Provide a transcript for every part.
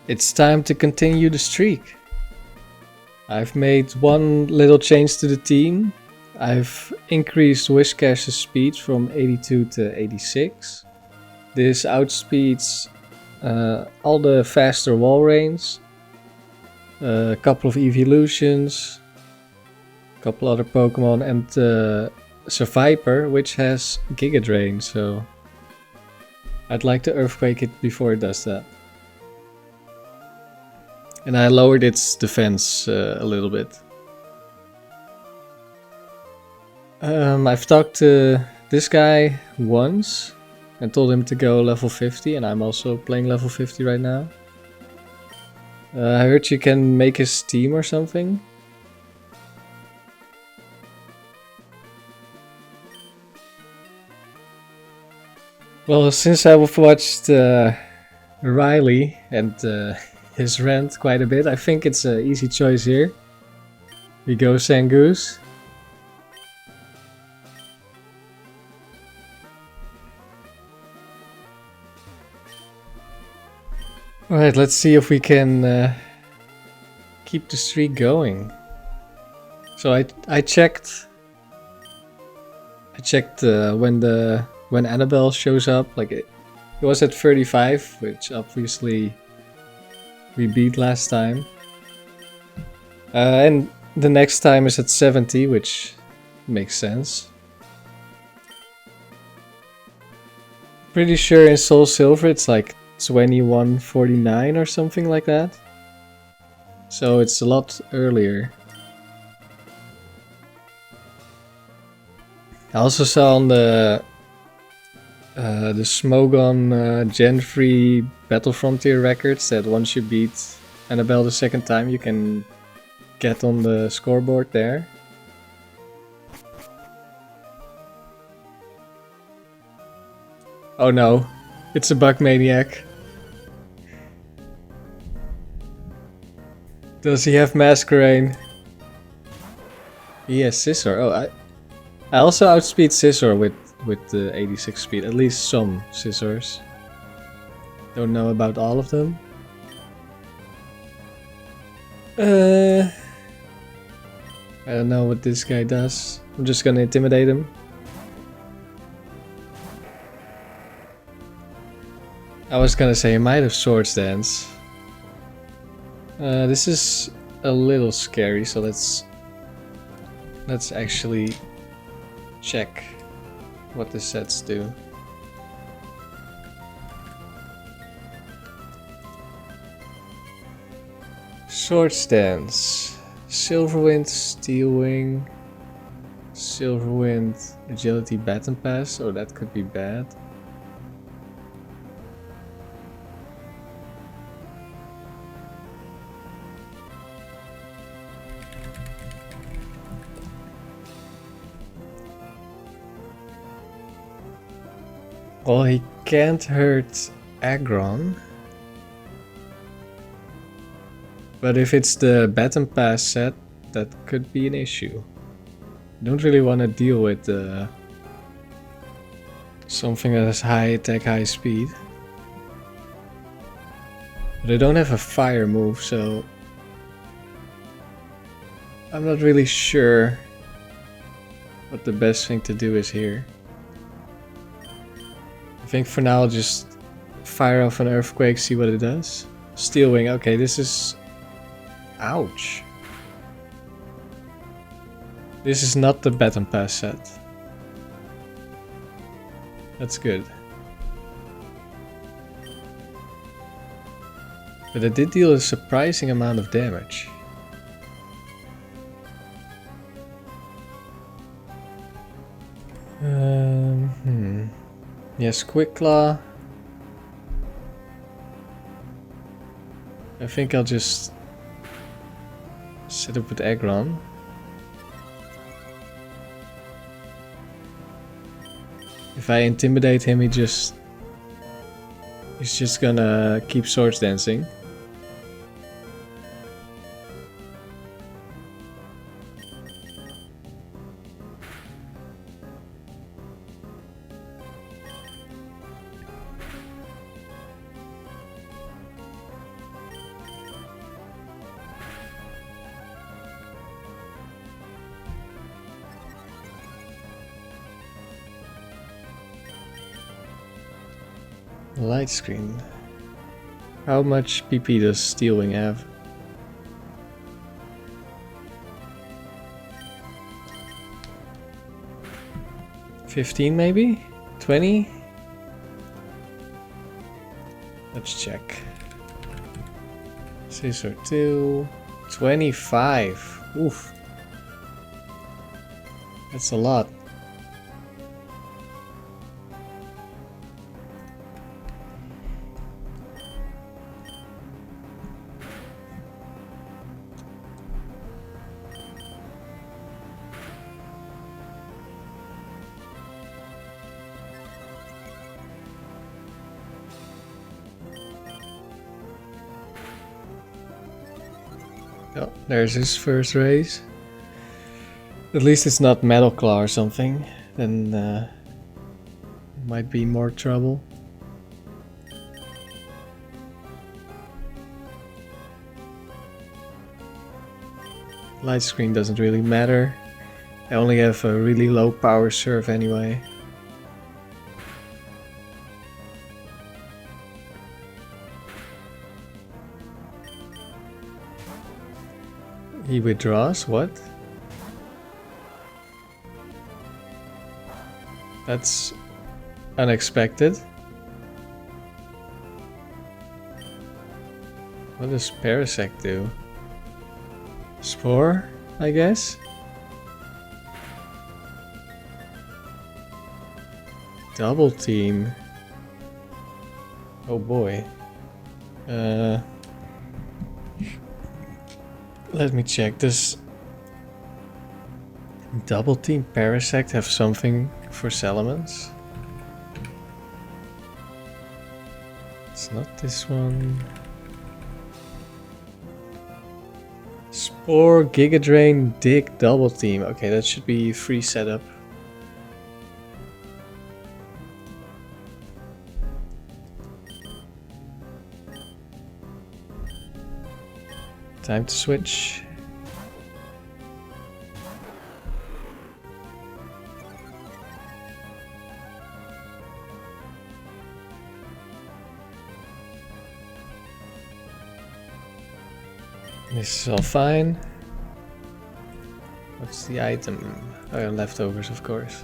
It's time to continue the streak. I've made one little change to the team. I've increased Wishcash's speed from 82 to 86. This outspeeds all the faster wall rains, a couple of evolutions, a couple other Pokemon, and Survivor, which has Giga Drain, so I'd like to Earthquake it before it does that. And I lowered its defense a little bit. I've talked to this guy once and told him to go level 50, and I'm also playing level 50 right now. I heard you can make his team or something. Well, since I've watched Riley and his rant quite a bit, I think it's an easy choice here. We go Zangoose. Alright, let's see if we can keep the streak going. So I checked when Annabelle shows up, like it was at 35, which obviously we beat last time. And the next time is at 70, which makes sense. Pretty sure in Soul Silver it's like 2149 or something like that. So it's a lot earlier. I also saw on the Smogon Gen 3 Battle Frontier records that once you beat Annabelle the second time, you can get on the scoreboard there. Oh no, it's a bug maniac. Does he have masquerain? He has Scissor. Oh, I also outspeed Scissor with the 86 speed. At least some Scissors. Don't know about all of them. I don't know what this guy does. I'm just gonna intimidate him. I was gonna say he might have Swords Dance. This is a little scary, so let's actually check what the sets do. Swords Dance, Silverwind, Steelwing, Silverwind, Agility, Baton Pass. Oh, that could be bad. Well, he can't hurt Aggron. But if it's the Baton Pass set, that could be an issue. Don't really want to deal with something that has high attack, high speed. But I don't have a fire move, so I'm not really sure what the best thing to do is here. I think for now I'll just fire off an Earthquake, see what it does. Steelwing, okay, this is... Ouch. This is not the Baton Pass set. That's good. But it did deal a surprising amount of damage. Yes, Quick Claw. I think I'll just set up with Aggron. If I intimidate him, he's just gonna keep Swords Dancing. Light screen. How much PP does Steelwing have? $15 maybe? 20? Let's check. Scissor 2. 25. Oof. That's a lot. Oh, there's his first raise. At least it's not Metal Claw or something. Then might be more trouble. Light screen doesn't really matter. I only have a really low power serve anyway. He withdraws? What? That's unexpected. What does Parasect do? Spore, I guess? Double team. Oh boy. Let me check. Does Double Team Parasect have something for Salamence? It's not this one. Spore, Giga Drain, Dig, Double Team. Okay, that should be free setup. Time to switch. This is all fine. What's the item? Oh, leftovers, of course.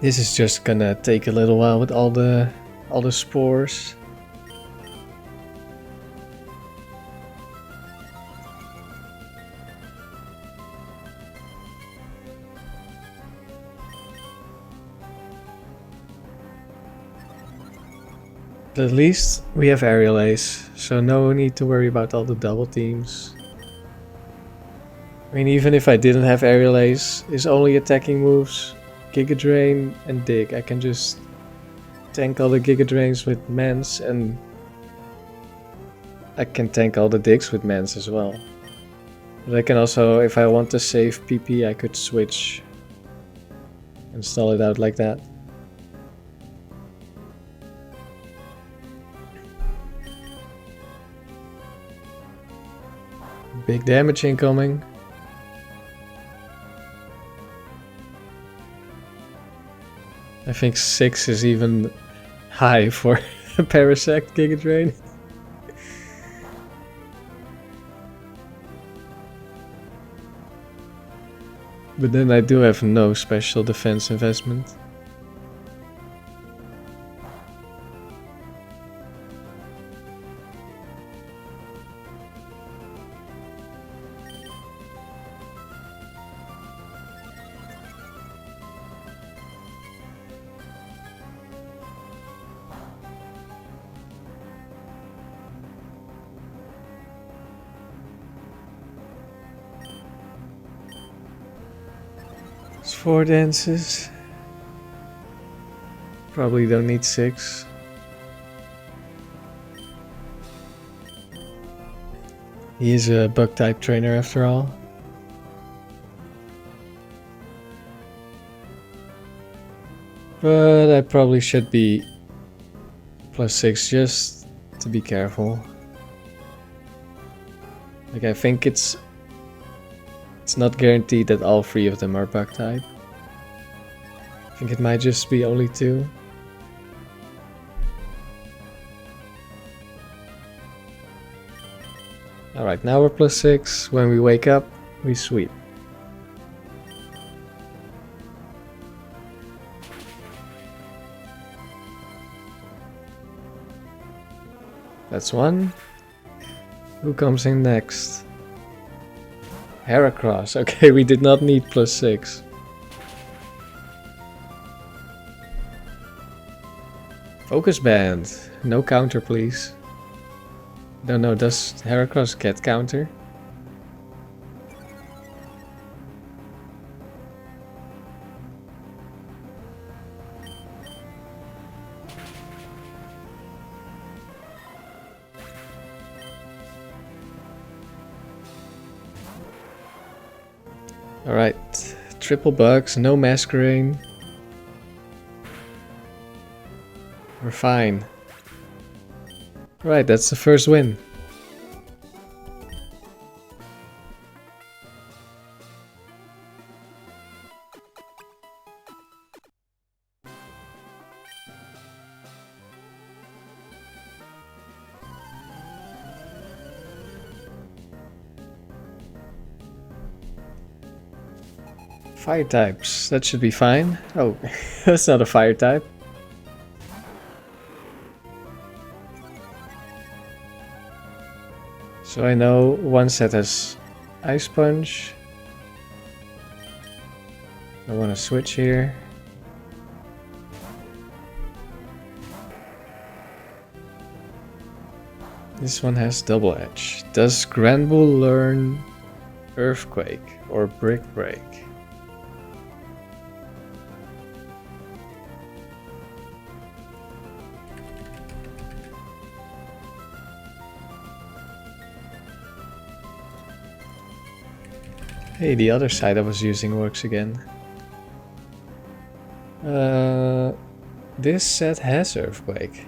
This is just gonna take a little while with all the spores. But at least we have Aerial Ace, so no need to worry about all the double teams. I mean, even if I didn't have Aerial Ace, his only attacking moves, Giga Drain and Dig. I can just tank all the Giga Drains with Mans, and I can tank all the Digs with Mans as well. But I can also, if I want to save PP, I could switch, install it out like that. Big damage incoming. I think 6 is even high for a Parasect Giga Drain. But then I do have no special defense investment. It's 4 dances. Probably don't need 6. He is a bug type trainer after all. But I probably should be +6 just to be careful. Like, I think it's It's not guaranteed that all 3 of them are bug type. I think it might just be only 2. Alright, now we're +6. When we wake up, we sweep. That's 1. Who comes in next? Heracross. Okay, we did not need +6. Focus Band. No counter, please. Don't know, does Heracross get counter? Alright, triple bugs, no masquerain. We're fine. Right, that's the first win. Fire types, that should be fine. Oh, that's not a fire type. So I know one set has Ice Punch. I want to switch here. This one has Double Edge. Does Granbull learn Earthquake or Brick Break? Hey, the other side I was using works again. This set has Earthquake.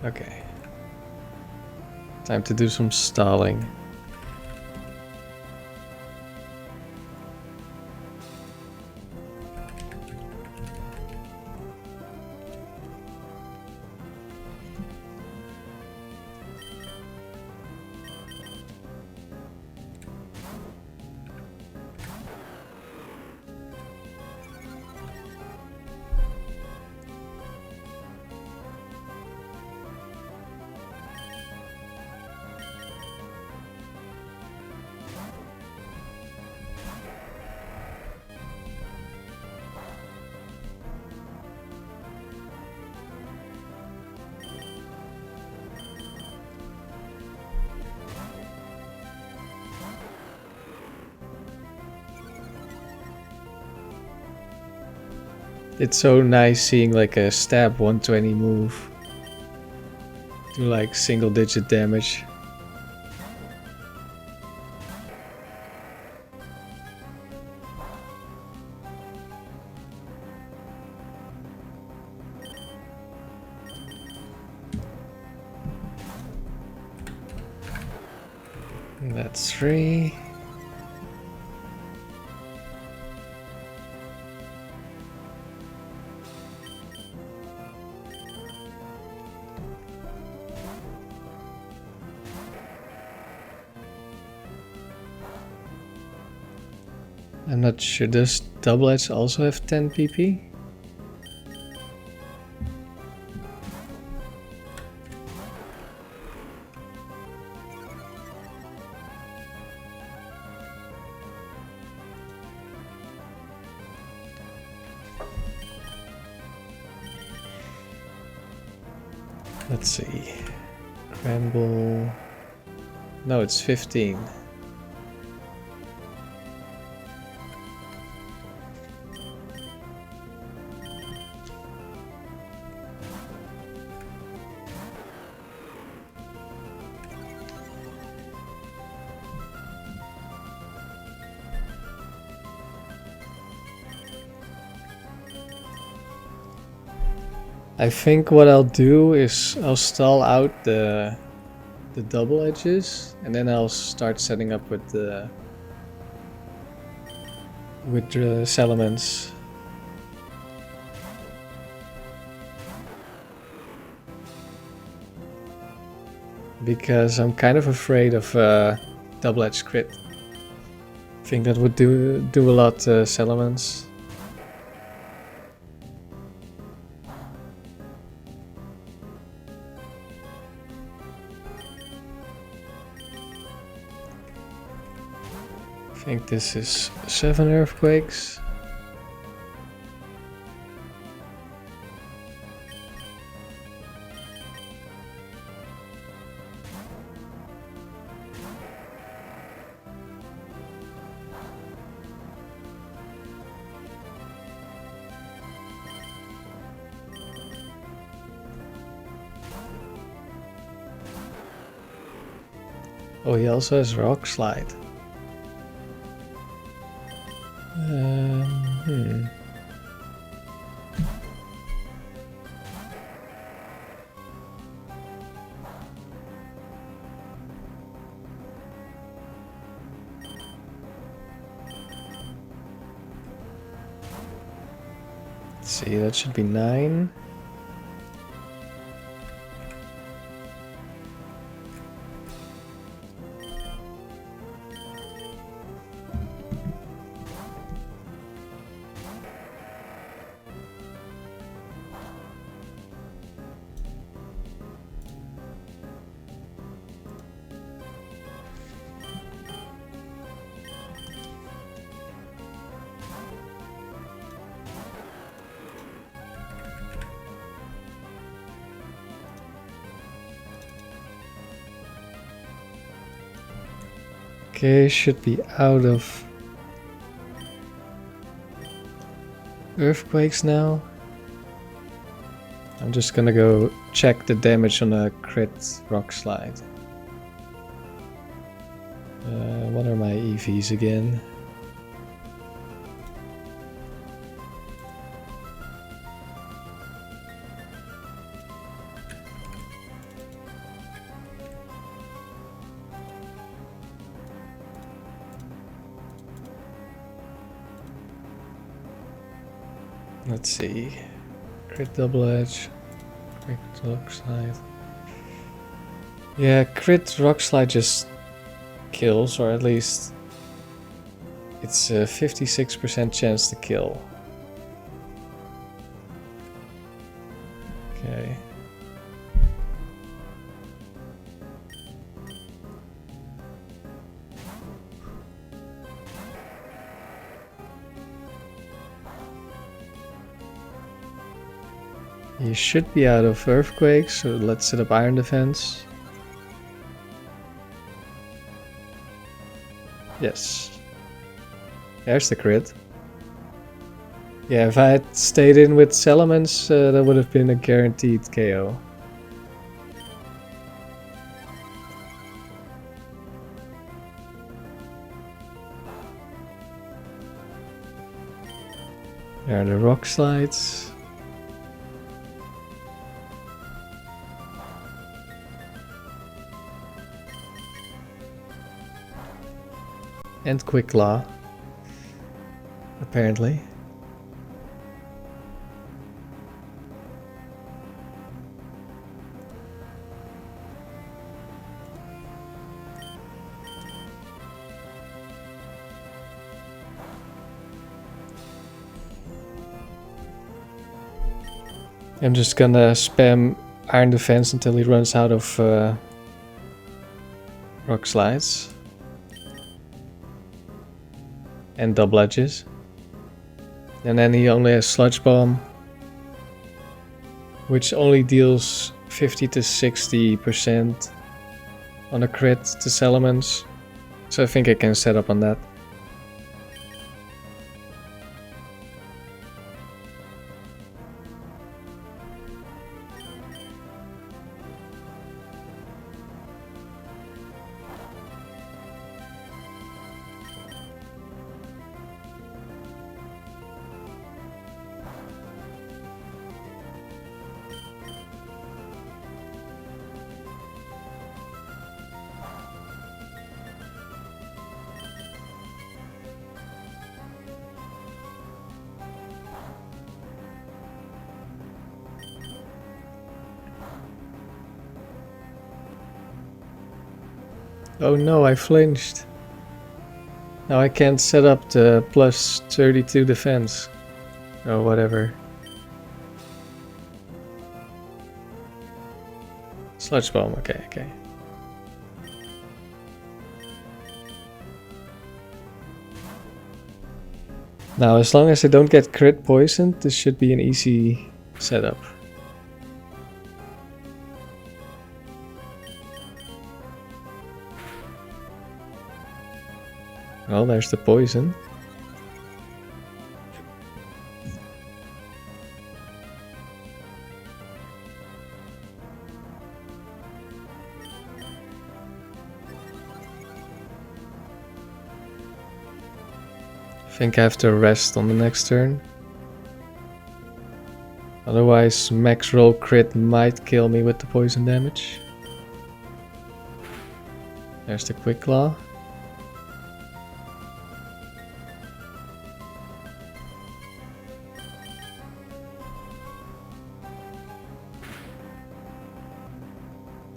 Okay. Time to do some stalling. It's so nice seeing like a stab 120 move do like single digit damage. And that's 3. I'm not sure, does Double Edge also have 10 PP? Let's see. Granbull. No, it's 15. I think what I'll do is I'll stall out the the double edges, and then I'll start setting up with the Salamence. Because I'm kind of afraid of double-edged crit. I think that would do a lot to Salamence. I think this is 7 earthquakes. Oh, he also has Rock Slide. Let's see, that should be 9. Okay, should be out of earthquakes now. I'm just gonna go check the damage on a crit rock slide. What are my EVs again? Let's see. Crit double edge. Crit rock slide. Yeah, crit rock slide just kills, or at least it's a 56% chance to kill. Okay. He should be out of earthquakes, so let's set up iron defense. Yes. There's the crit. Yeah, if I had stayed in with Salamence, that would have been a guaranteed KO. There are the rock slides. And Quick Claw, apparently. I'm just gonna spam Iron Defense until he runs out of rock slides. And double edges. And then he only has Sludge Bomb, which only deals 50 to 60% on a crit to Salamence. So I think I can set up on that. Oh no, I flinched. Now I can't set up the plus 32 defense. Or whatever. Sludge bomb, okay. Now, as long as I don't get crit poisoned, this should be an easy setup. Well, there's the poison. I think I have to rest on the next turn. Otherwise, max roll crit might kill me with the poison damage. There's the quick claw.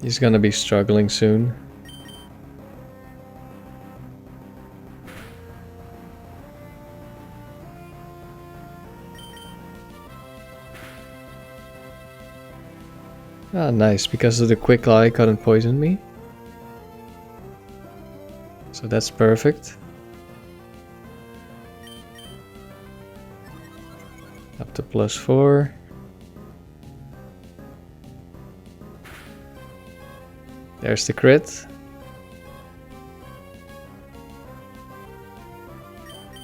He's gonna be struggling soon. Ah, nice. Because of the quick claw, he couldn't poison me. So that's perfect. Up to +4. There's the crit.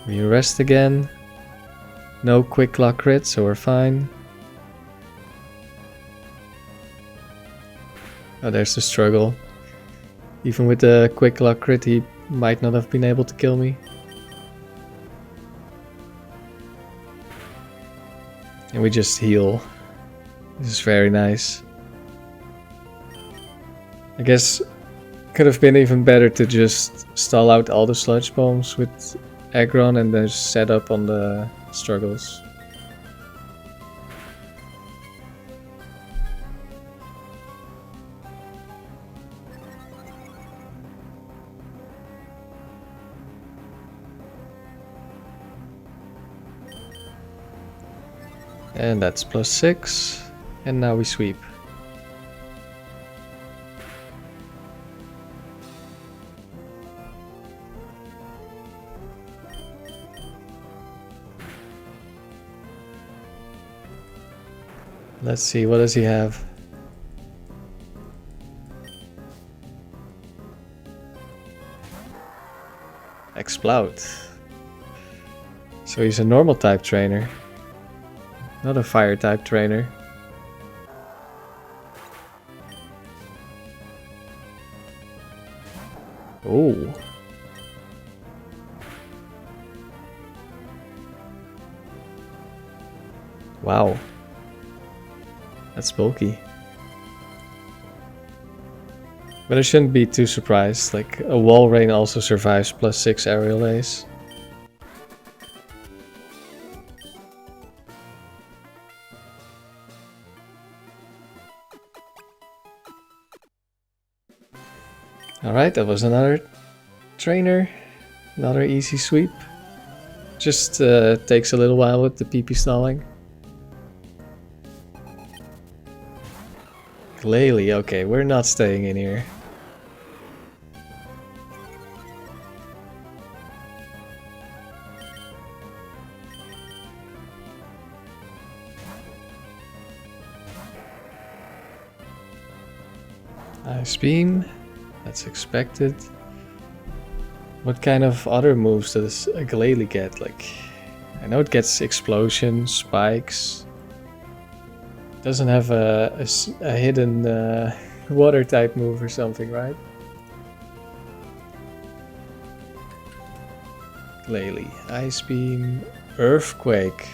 We rest again. No quick claw crit, so we're fine. Oh, there's the struggle. Even with the quick claw crit, he might not have been able to kill me. And we just heal. This is very nice. I guess could have been even better to just stall out all the sludge bombs with aggron and then set up on the struggles. And that's +6. And now we sweep. Let's see, what does he have? Explode. So he's a normal type trainer. Not a fire type trainer. Oh. Wow. That's bulky. But I shouldn't be too surprised. Like, a wall rain also survives +6 aerial ace. Alright, that was another trainer. Another easy sweep. Just takes a little while with the PP stalling. Glalie, okay, we're not staying in here. Ice beam, that's expected. What kind of other moves does a Glalie get? Like, I know it gets explosion, spikes. Doesn't have a hidden water type move or something, right? Glalie, Ice Beam, Earthquake.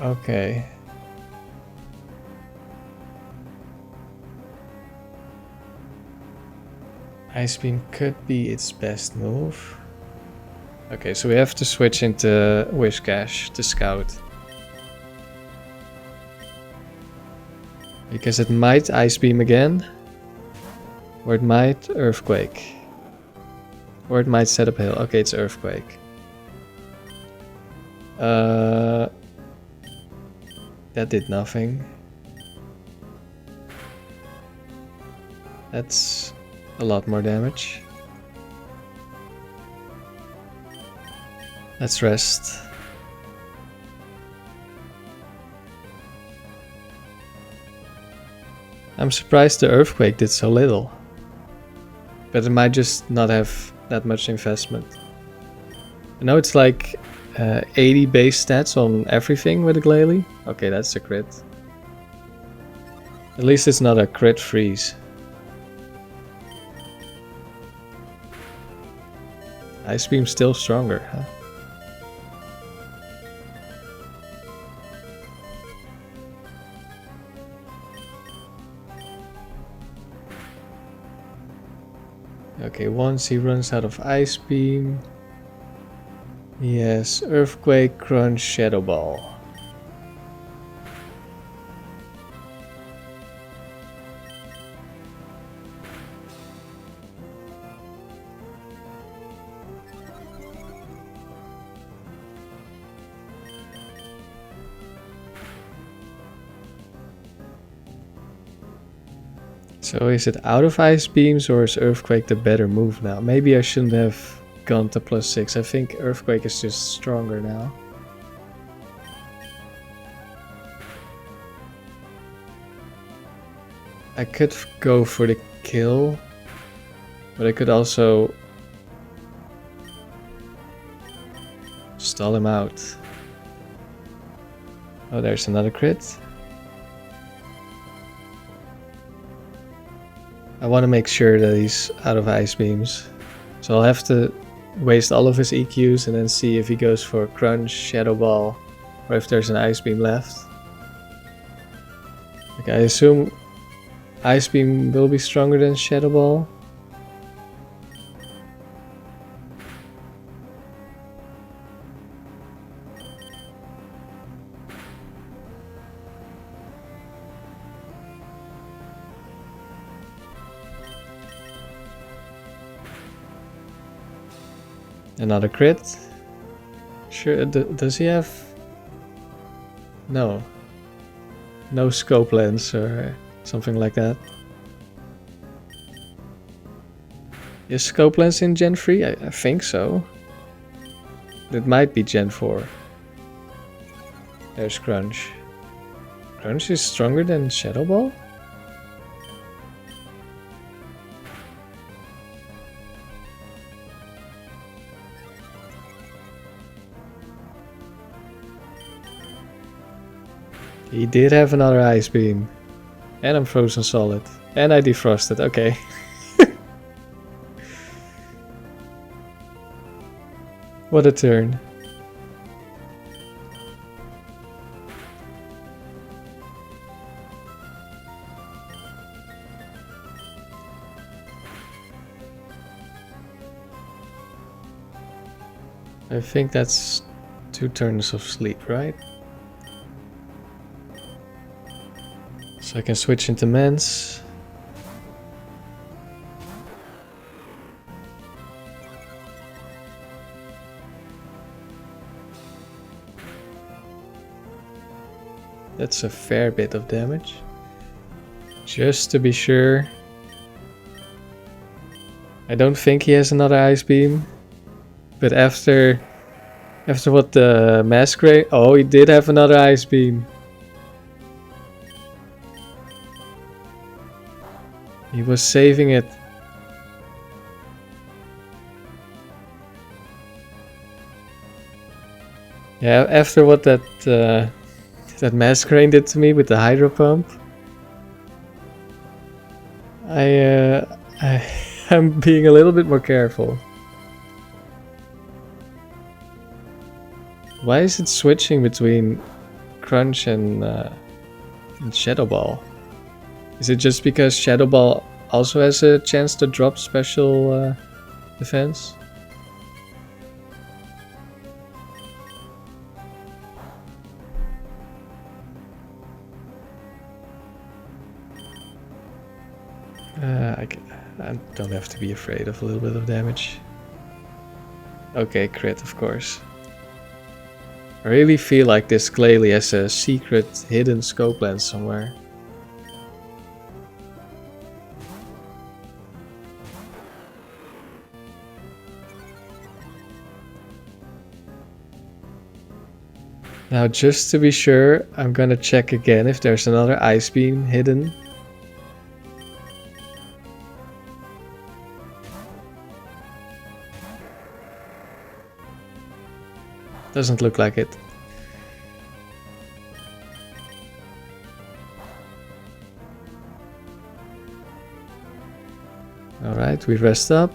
Okay. Ice Beam could be its best move. Okay, so we have to switch into Whiscash to scout. Because it might Ice Beam again. Or it might earthquake. Or it might set up a hill. Okay, it's earthquake. That did nothing. That's a lot more damage. Let's rest. I'm surprised the earthquake did so little. But it might just not have that much investment. I know it's like 80 base stats on everything with a Glalie. Okay, that's a crit. At least it's not a crit freeze. Ice Beam's still stronger, huh? Okay, once he runs out of Ice Beam. Yes, Earthquake, Crunch, Shadow Ball. So is it out of Ice Beams or is Earthquake the better move now? Maybe I shouldn't have gone to +6. I think Earthquake is just stronger now. I could go for the kill, but I could also stall him out. Oh, there's another crit. I want to make sure that he's out of Ice Beams. So I'll have to waste all of his EQs and then see if he goes for Crunch, Shadow Ball, or if there's an Ice Beam left. Okay, I assume Ice Beam will be stronger than Shadow Ball. Another crit. Sure, does he have... No. No scope lens or something like that. Is scope lens in Gen 3? I think so. It might be Gen 4. There's Crunch. Crunch is stronger than Shadow Ball? He did have another Ice Beam. And I'm frozen solid. And I defrosted, okay. What a turn. I think that's 2 turns of sleep, right? So I can switch into Mance. That's a fair bit of damage. Just to be sure. I don't think he has another Ice Beam. But after what the masquerain... Oh, he did have another Ice Beam. He was saving it. Yeah, after what that masquerain did to me with the hydro pump, I'm being a little bit more careful. Why is it switching between Crunch and Shadow Ball? Is it just because Shadow Ball also has a chance to drop special defense? I don't have to be afraid of a little bit of damage. Okay, crit, of course. I really feel like this Glalie has a secret hidden scope lens somewhere. Now, just to be sure, I'm gonna check again if there's another ice beam hidden. Doesn't look like it. Alright, we rest up.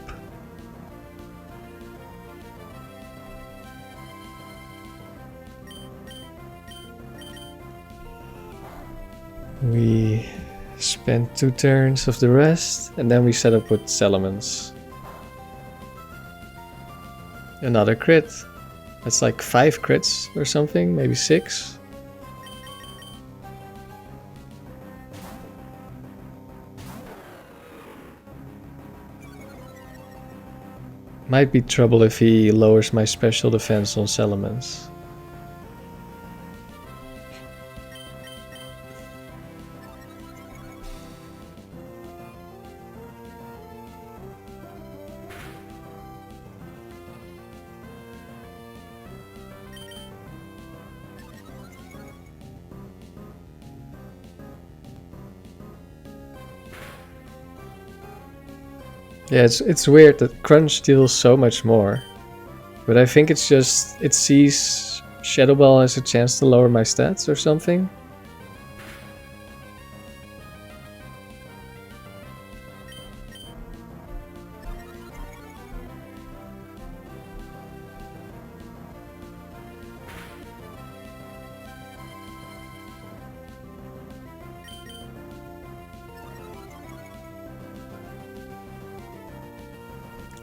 We spend 2 turns of the rest, and then we set up with Salamence. Another crit. That's like 5 crits or something, maybe 6. Might be trouble if he lowers my special defense on Salamence. Yeah, it's weird that Crunch deals so much more. But I think it's just, it sees Shadow Ball as a chance to lower my stats or something.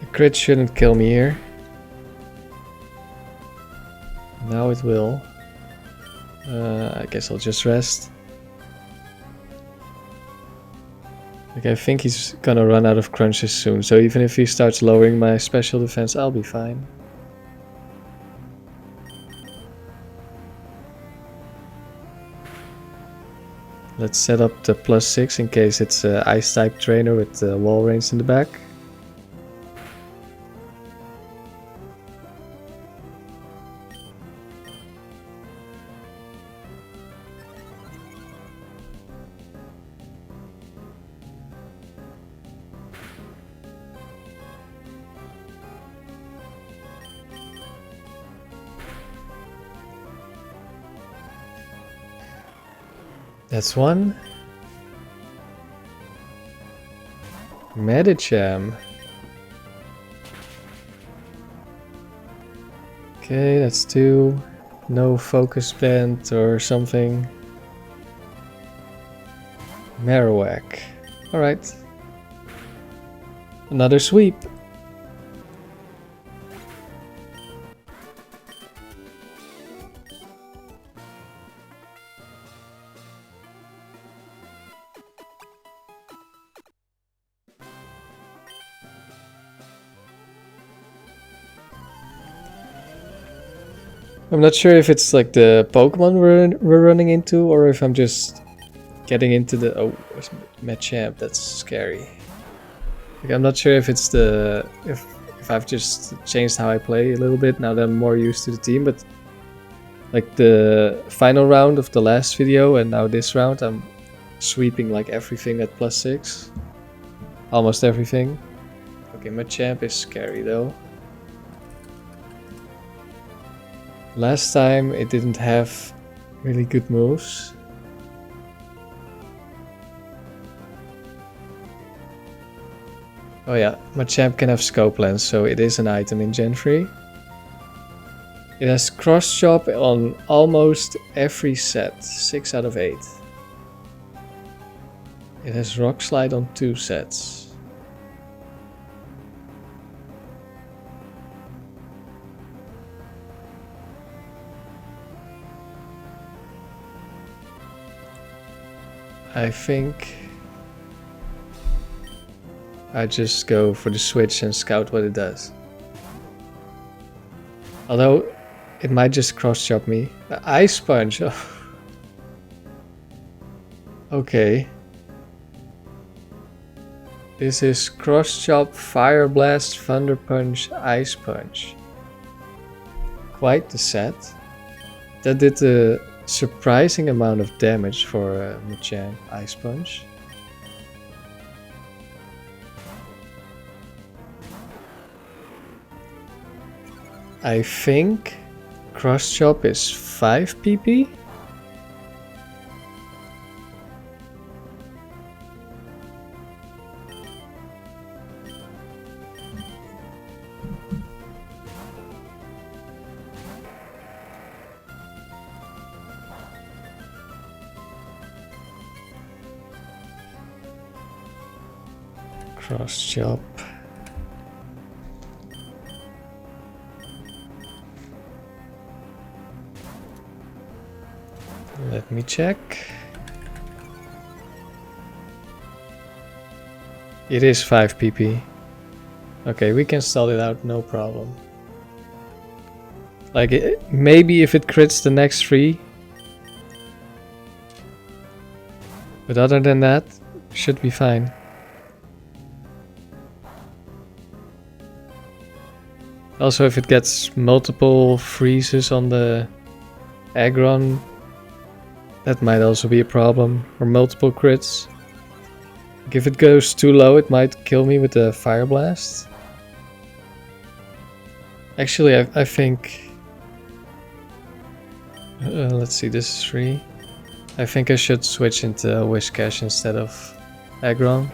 A crit shouldn't kill me here. Now it will. I guess I'll just rest. Like, I think he's gonna run out of crunches soon, so even if he starts lowering my special defense, I'll be fine. Let's set up the +6 in case it's an Ice-type trainer with wall range in the back. That's one. Medicham. Okay, that's 2. No focus band or something. Marowak. Alright. Another sweep. I'm not sure if it's like the Pokemon we're running into, or if I'm just getting into the... Oh, where's Machamp? That's scary. Like, I'm not sure if it's the... If I've just changed how I play a little bit now that I'm more used to the team, but... Like the final round of the last video and now this round, I'm sweeping like everything at +6. Almost everything. Okay, Machamp is scary though. Last time it didn't have really good moves. Oh yeah, Machamp can have Scope Lens, so it is an item in Gen 3. It has Cross Chop on almost every set, 6 out of 8. It has Rock Slide on 2 sets. I think I just go for the switch and scout what it does. Although, it might just cross-chop me. Ice Punch! Okay. This is Cross-Chop, Fire Blast, Thunder Punch, Ice Punch. Quite the set. That did a surprising amount of damage for Machamp Ice Punch. I think Cross-Chop is 5 PP? Cross-Chop. Let me check. It is 5 PP. Okay, we can stall it out, no problem. Like, maybe if it crits the next 3. But other than that, should be fine. Also, if it gets multiple freezes on the Aggron, that might also be a problem. Or multiple crits. Like if it goes too low, it might kill me with the Fire Blast. Actually, I think... let's see, this is 3. I think I should switch into Whiscash instead of Aggron.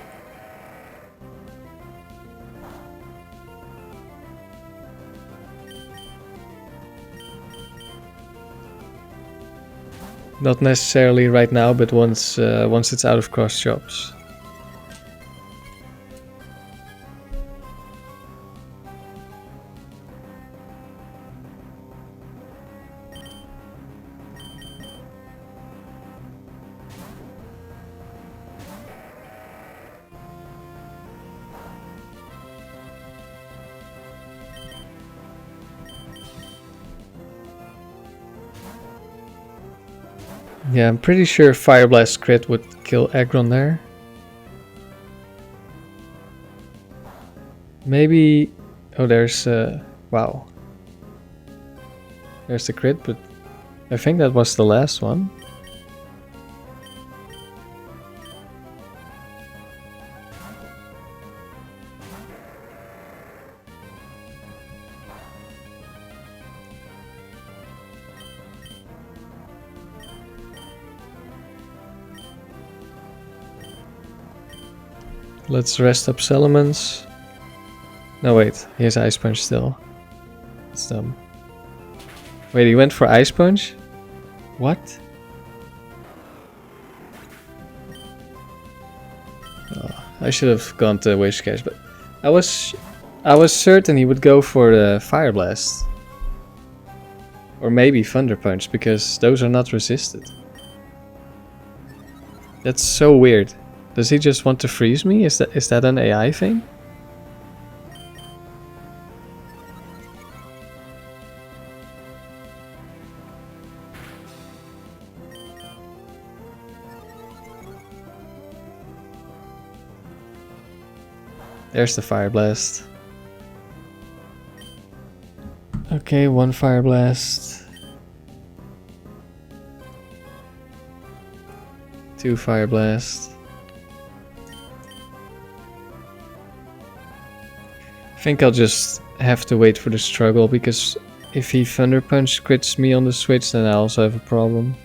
Not necessarily right now, but once it's out of cross-chops. Yeah, I'm pretty sure Fire Blast crit would kill Aggron there. Maybe... Oh, there's... wow. There's the crit, but I think that was the last one. Let's rest up Salamence. No, wait. He has Ice Punch still. That's dumb. Wait, he went for Ice Punch? What? Oh, I should have gone to Whiscash, but I was certain he would go for the Fire Blast. Or maybe Thunder Punch, because those are not resisted. That's so weird. Does he just want to freeze me? Is that an AI thing? There's the Fire Blast. Okay, 1 Fire Blast. 2 Fire Blast. I think I'll just have to wait for the struggle, because if he Thunder Punch crits me on the switch, then I also have a problem.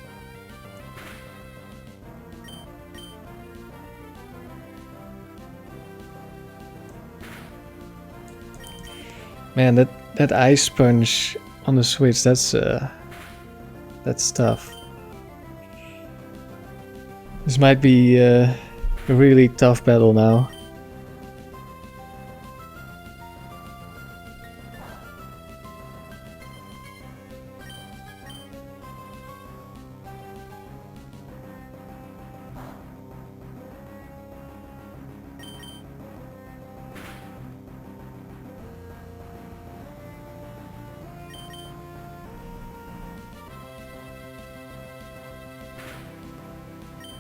Man, that Ice Punch on the switch, that's tough. This might be a really tough battle now.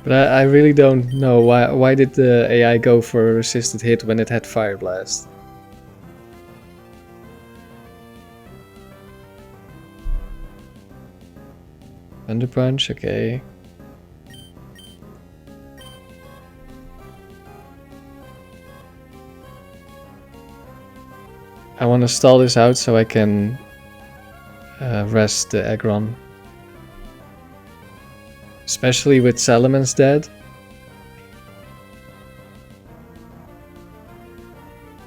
But I really don't know why did the AI go for a resisted hit when it had Fire Blast? Thunder Punch, okay. I want to stall this out so I can rest the Aggron. Especially with Salaman's dead.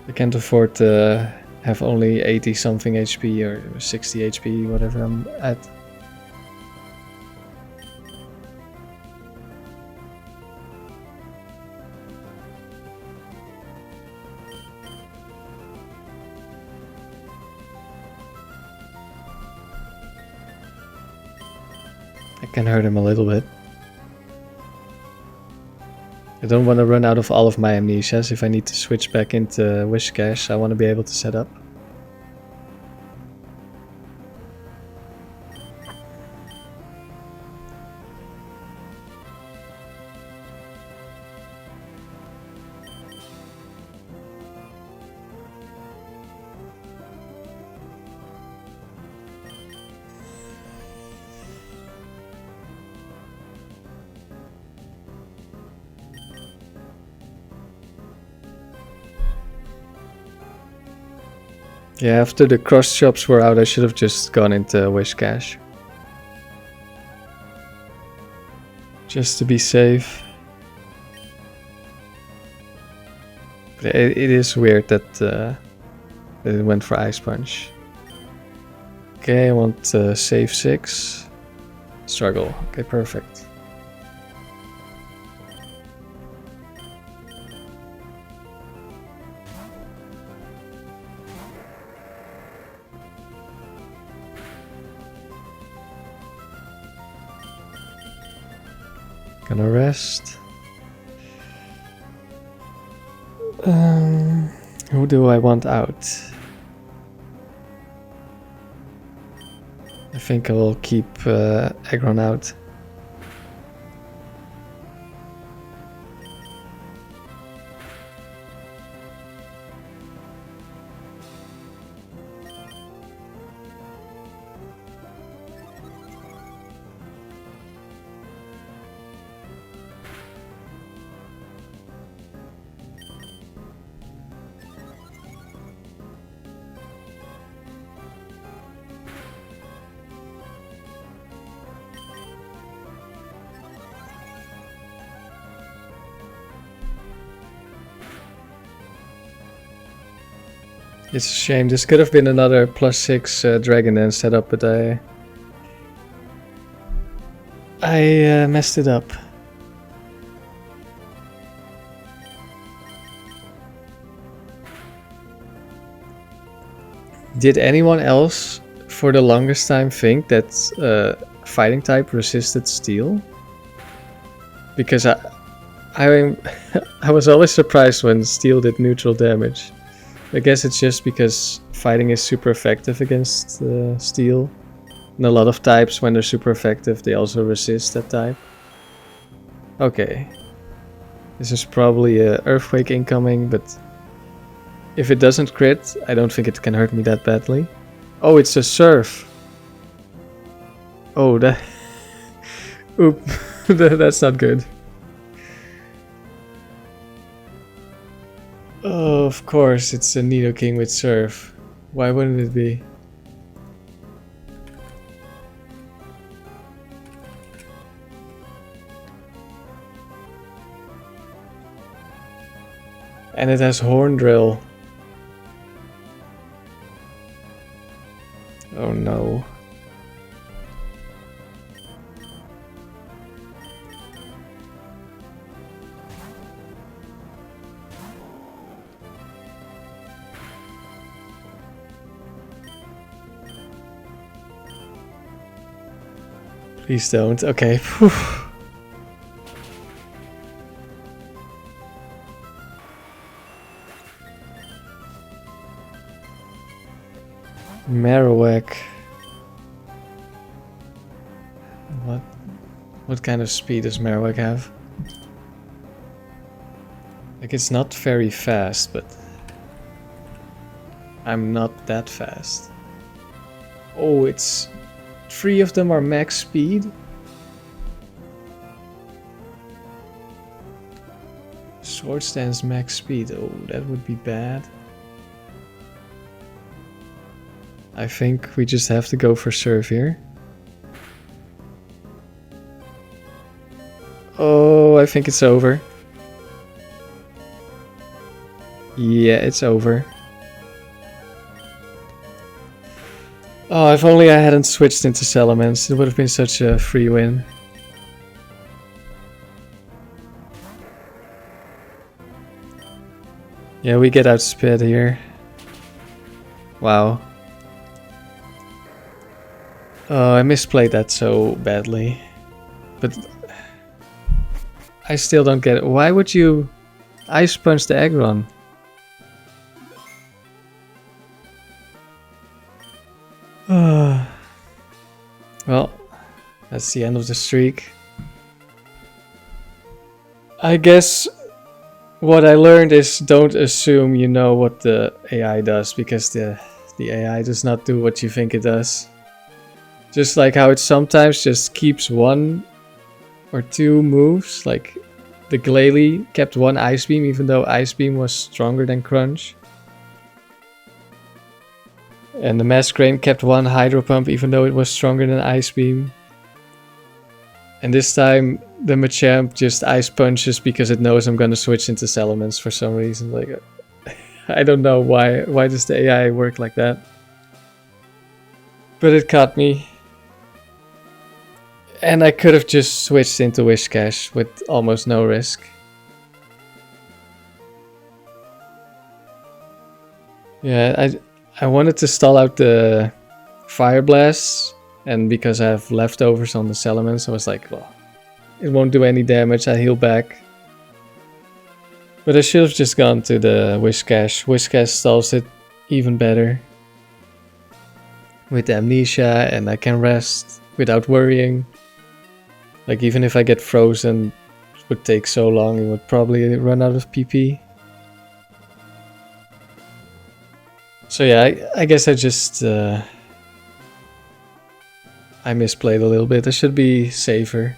I can't afford to have only 80 something HP or 60 HP, whatever I'm at. I can hurt him a little bit. I don't want to run out of all of my amnesias. If I need to switch back into Wish Cache, I want to be able to set up. Yeah, after the cross chops were out, I should have just gone into Wish Cache. Just to be safe. But it is weird that it went for Ice Punch. Okay, I want save 6. Struggle. Okay, perfect. Gonna rest. Who do I want out? I think I will keep Aggron out. It's a shame. This could have been another +6 dragon then set up, but I messed it up. Did anyone else for the longest time think that fighting type resisted steel? Because I I was always surprised when steel did neutral damage. I guess it's just because fighting is super effective against steel. And a lot of types, when they're super effective, they also resist that type. Okay. This is probably an earthquake incoming, but if it doesn't crit, I don't think it can hurt me that badly. Oh, it's a surf. Oh, that... Oop. That's not good. Oh, of course, it's a Nidoking with Surf. Why wouldn't it be? And it has Horn Drill. Oh no. Please don't. Okay. Whew. Marowak. What kind of speed does Marowak have? Like, it's not very fast, but I'm not that fast. Oh, it's 3 of them are max speed. Sword stance max speed. Oh, that would be bad. I think we just have to go for serve here. Oh, I think it's over. Yeah, it's over. Oh, if only I hadn't switched into Salamence, it would have been such a free win. Yeah, we get outsped here. Wow. Oh, I misplayed that so badly. But I still don't get it. Why would you Ice Punch the Aggron? Well, that's the end of the streak. I guess what I learned is don't assume you know what the AI does, because the AI does not do what you think it does. Just like how it sometimes just keeps 1 or 2 moves, like the Glalie kept 1 Ice Beam even though Ice Beam was stronger than Crunch. And the Masquerain kept 1 Hydro Pump even though it was stronger than Ice Beam. And this time the Machamp just Ice Punches because it knows I'm gonna switch into Salamence for some reason. Like, I don't know why does the AI work like that. But it caught me. And I could have just switched into Whiscash with almost no risk. Yeah, I wanted to stall out the Fire Blasts, and because I have leftovers on the Salamence, I was like, well, it won't do any damage, I heal back. But I should have just gone to the Whiscash. Whiscash stalls it even better. With Amnesia, and I can rest without worrying. Like, even if I get frozen, it would take so long, it would probably run out of PP. So yeah, I guess I just... I misplayed a little bit. I should be safer.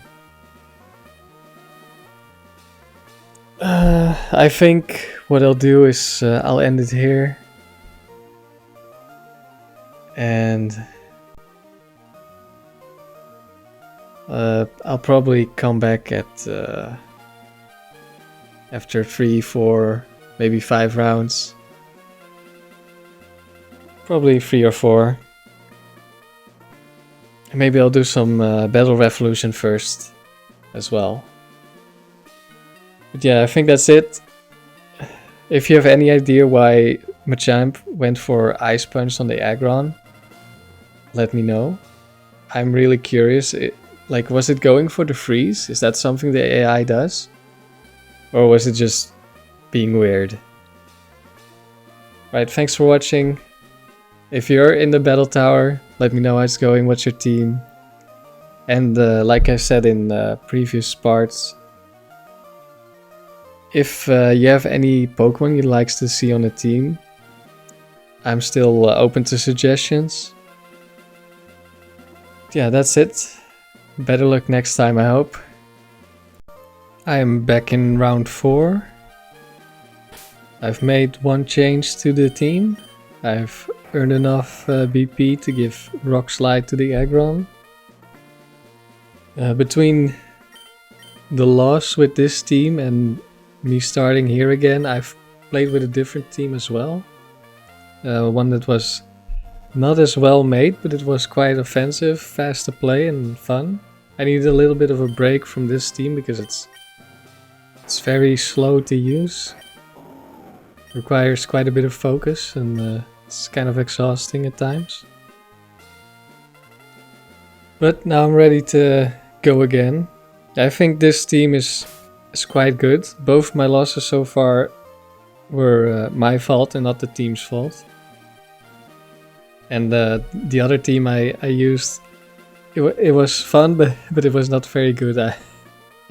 I think what I'll do is I'll end it here. And... I'll probably come back at... after 3, 4, maybe 5 rounds. Probably 3 or 4. Maybe I'll do some Battle Revolution first as well. But yeah, I think that's it. If you have any idea why Machamp went for Ice Punch on the Aggron, let me know. I'm really curious. Like, was it going for the freeze? Is that something the AI does? Or was it just being weird? Right, thanks for watching. If you're in the battle tower, let me know how it's going, what's your team. And like I said in previous parts, if you have any Pokemon you'd like to see on the team, I'm still open to suggestions. Yeah, that's it. Better luck next time, I hope. I am back in round 4. I've made 1 change to the team. I've earned enough BP to give Rock Slide to the Aggron. Between the loss with this team and me starting here again, I've played with a different team as well. One that was not as well made, but it was quite offensive, fast to play and fun. I needed a little bit of a break from this team because it's very slow to use. Requires quite a bit of focus, and it's kind of exhausting at times. But now I'm ready to go again. I think this team is quite good. Both my losses so far were my fault and not the team's fault. And the other team I used, it was fun, but it was not very good. I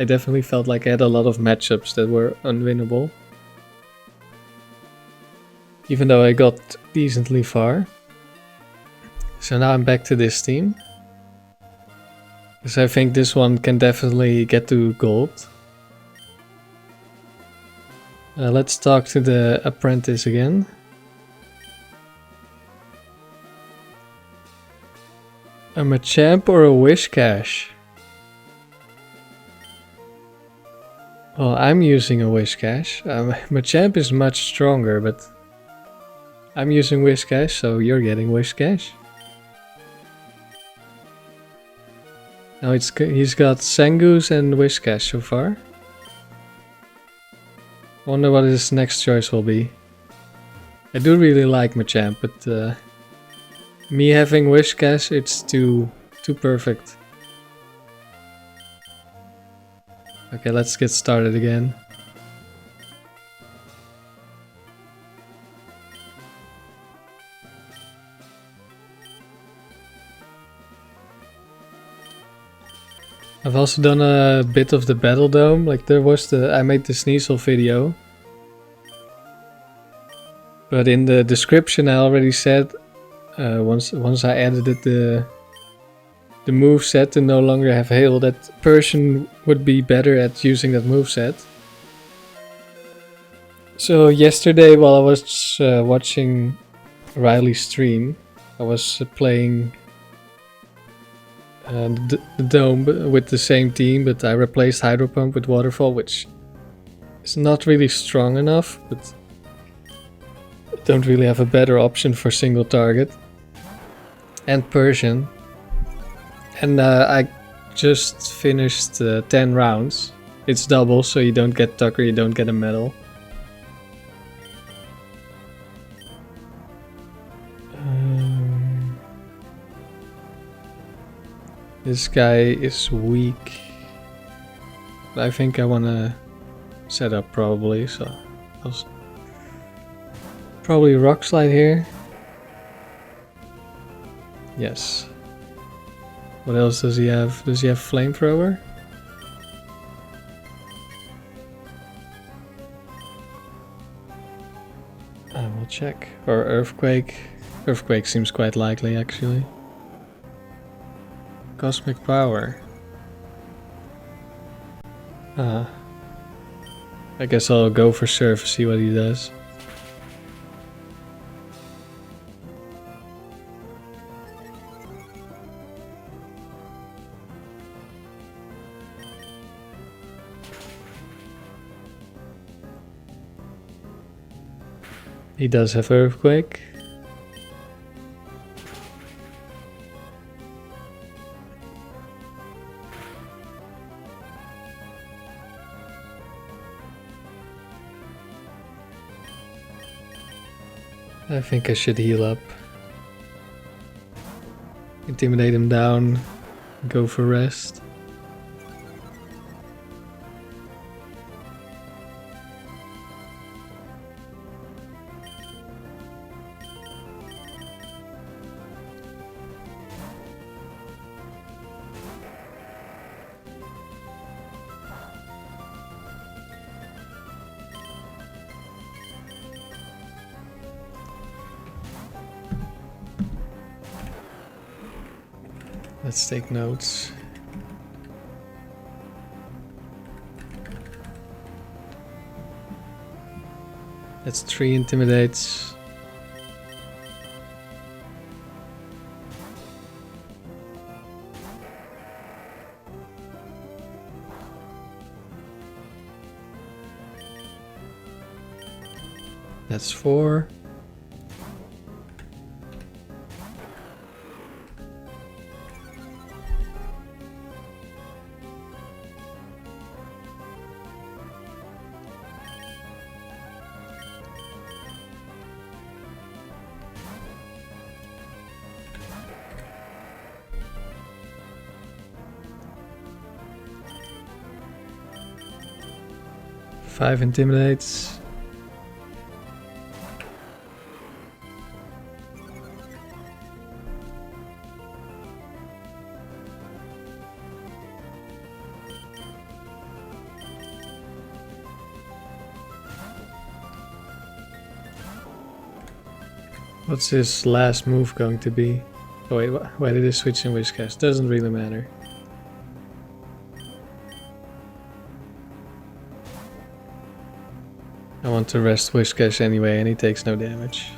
definitely felt like I had a lot of matchups that were unwinnable. even though I got decently far. So now I'm back to this team. Because I think this one can definitely get to gold. Let's talk to the apprentice again. A Machamp or a Whiscash? Well, I'm using a Whiscash. Machamp is much stronger, but I'm using Whiscash, so you're getting Whiscash. Now he's got Zangoose and Whiscash so far. Wonder what his next choice will be. I do really like Machamp, but me having Whiscash, it's too perfect. Okay, let's get started again. I've also done a bit of the Battle Dome, like there was I made the Sneasel video. But in the description I already said, once I edited the moveset to no longer have Hail, that Persian would be better at using that moveset. So yesterday while I was watching Riley's stream, I was playing the Dome with the same team, but I replaced Hydro Pump with Waterfall, which is not really strong enough, but I don't really have a better option for single target. And Persian. And I just finished 10 rounds. It's double, so you don't get Tucker, you don't get a medal. This guy is weak. I think I wanna set up probably, so I'll probably Rock Slide here. Yes. What else does he have? Does he have Flamethrower? I will check. Or Earthquake. Earthquake seems quite likely actually. Cosmic Power. I guess I'll go for Surf, see what he does. He does have Earthquake. I think I should heal up. Intimidate him down. Go for rest. Let's take notes. That's 3 intimidates. That's 4. Five intimidates. What's his last move going to be? Oh wait, why did he switch in Whiskas? Doesn't really matter. I want to rest Whiskas anyway, and he takes no damage.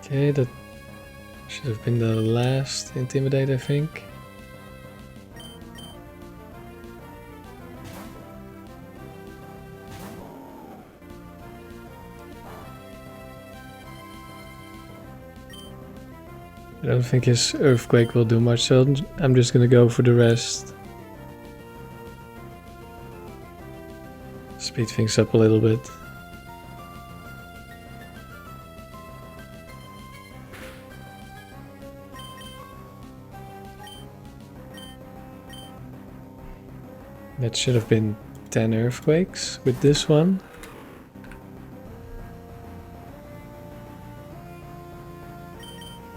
Okay, that should have been the last Intimidate, I think. I don't think his Earthquake will do much, so I'm just gonna go for the rest. Speed things up a little bit. That should have been 10 Earthquakes with this one.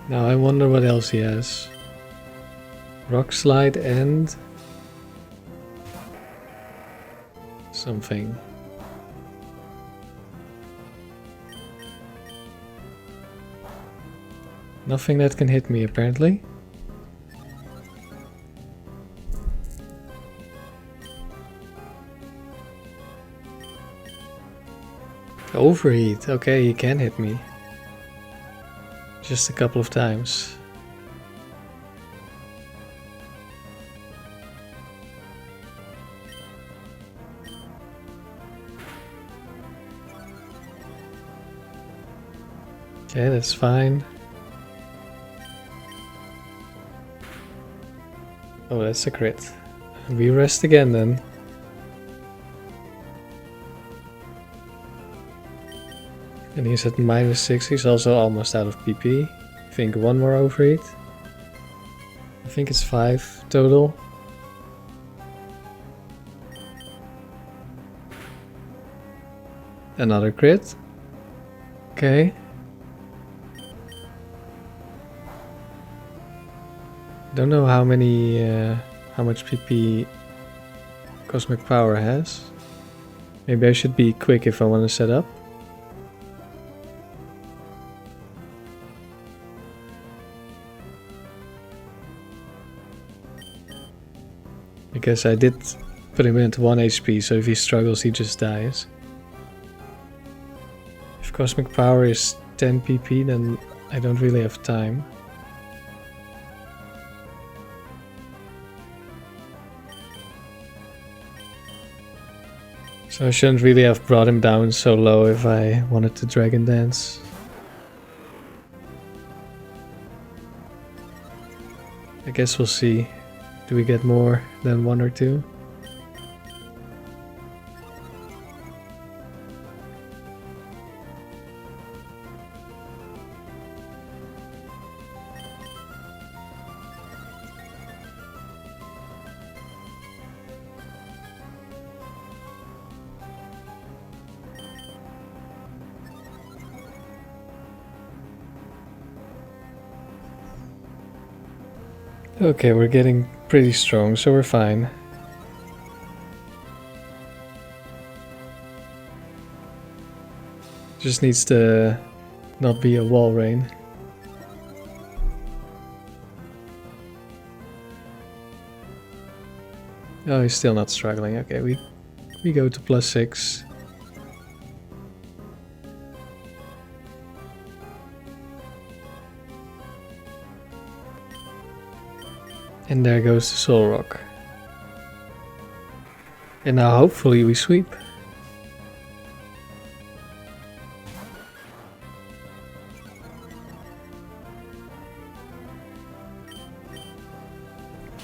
Now I wonder what else he has. Rock Slide and something. Nothing that can hit me apparently. Overheat, okay, he can hit me. Just a couple of times. Okay, that's fine. Oh, that's a crit. We rest again then. And he's at -6, he's also almost out of PP. I think one more overheat. I think it's 5 total. Another crit. Okay. Don't know how much PP Cosmic Power has. Maybe I should be quick if I want to set up. Because I did put him into 1 HP, so if he struggles he just dies. If Cosmic Power is 10 PP, then I don't really have time. So I shouldn't really have brought him down so low if I wanted to Dragon Dance. I guess we'll see. Do we get more than 1 or 2? Okay, we're getting pretty strong, so we're fine. Just needs to not be a wall rain. Oh, he's still not struggling. Okay, we go to +6. And there goes the Soul Rock. And now hopefully we sweep.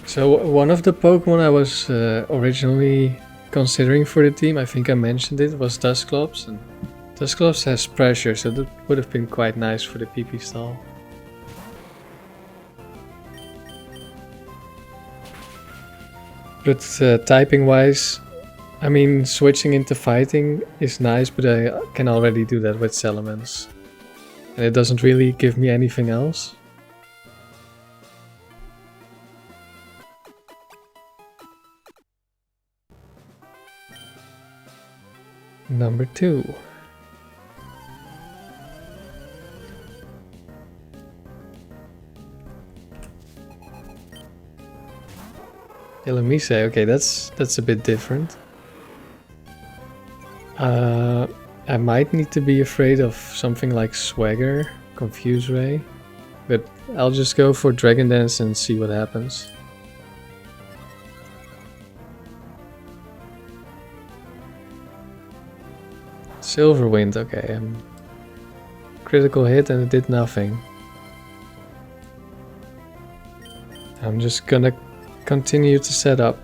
So one of the Pokemon I was originally considering for the team, I think I mentioned it, was Dusclops. And Dusclops has pressure, so that would have been quite nice for the PP stall. But typing wise, I mean, switching into fighting is nice, but I can already do that with Salamence. And it doesn't really give me anything else. Number 2. Ilamise, okay, that's a bit different. I might need to be afraid of something like Swagger, Confuse Ray, but I'll just go for Dragon Dance and see what happens. Silverwind, okay, critical hit and it did nothing. I'm just gonna continue to set up.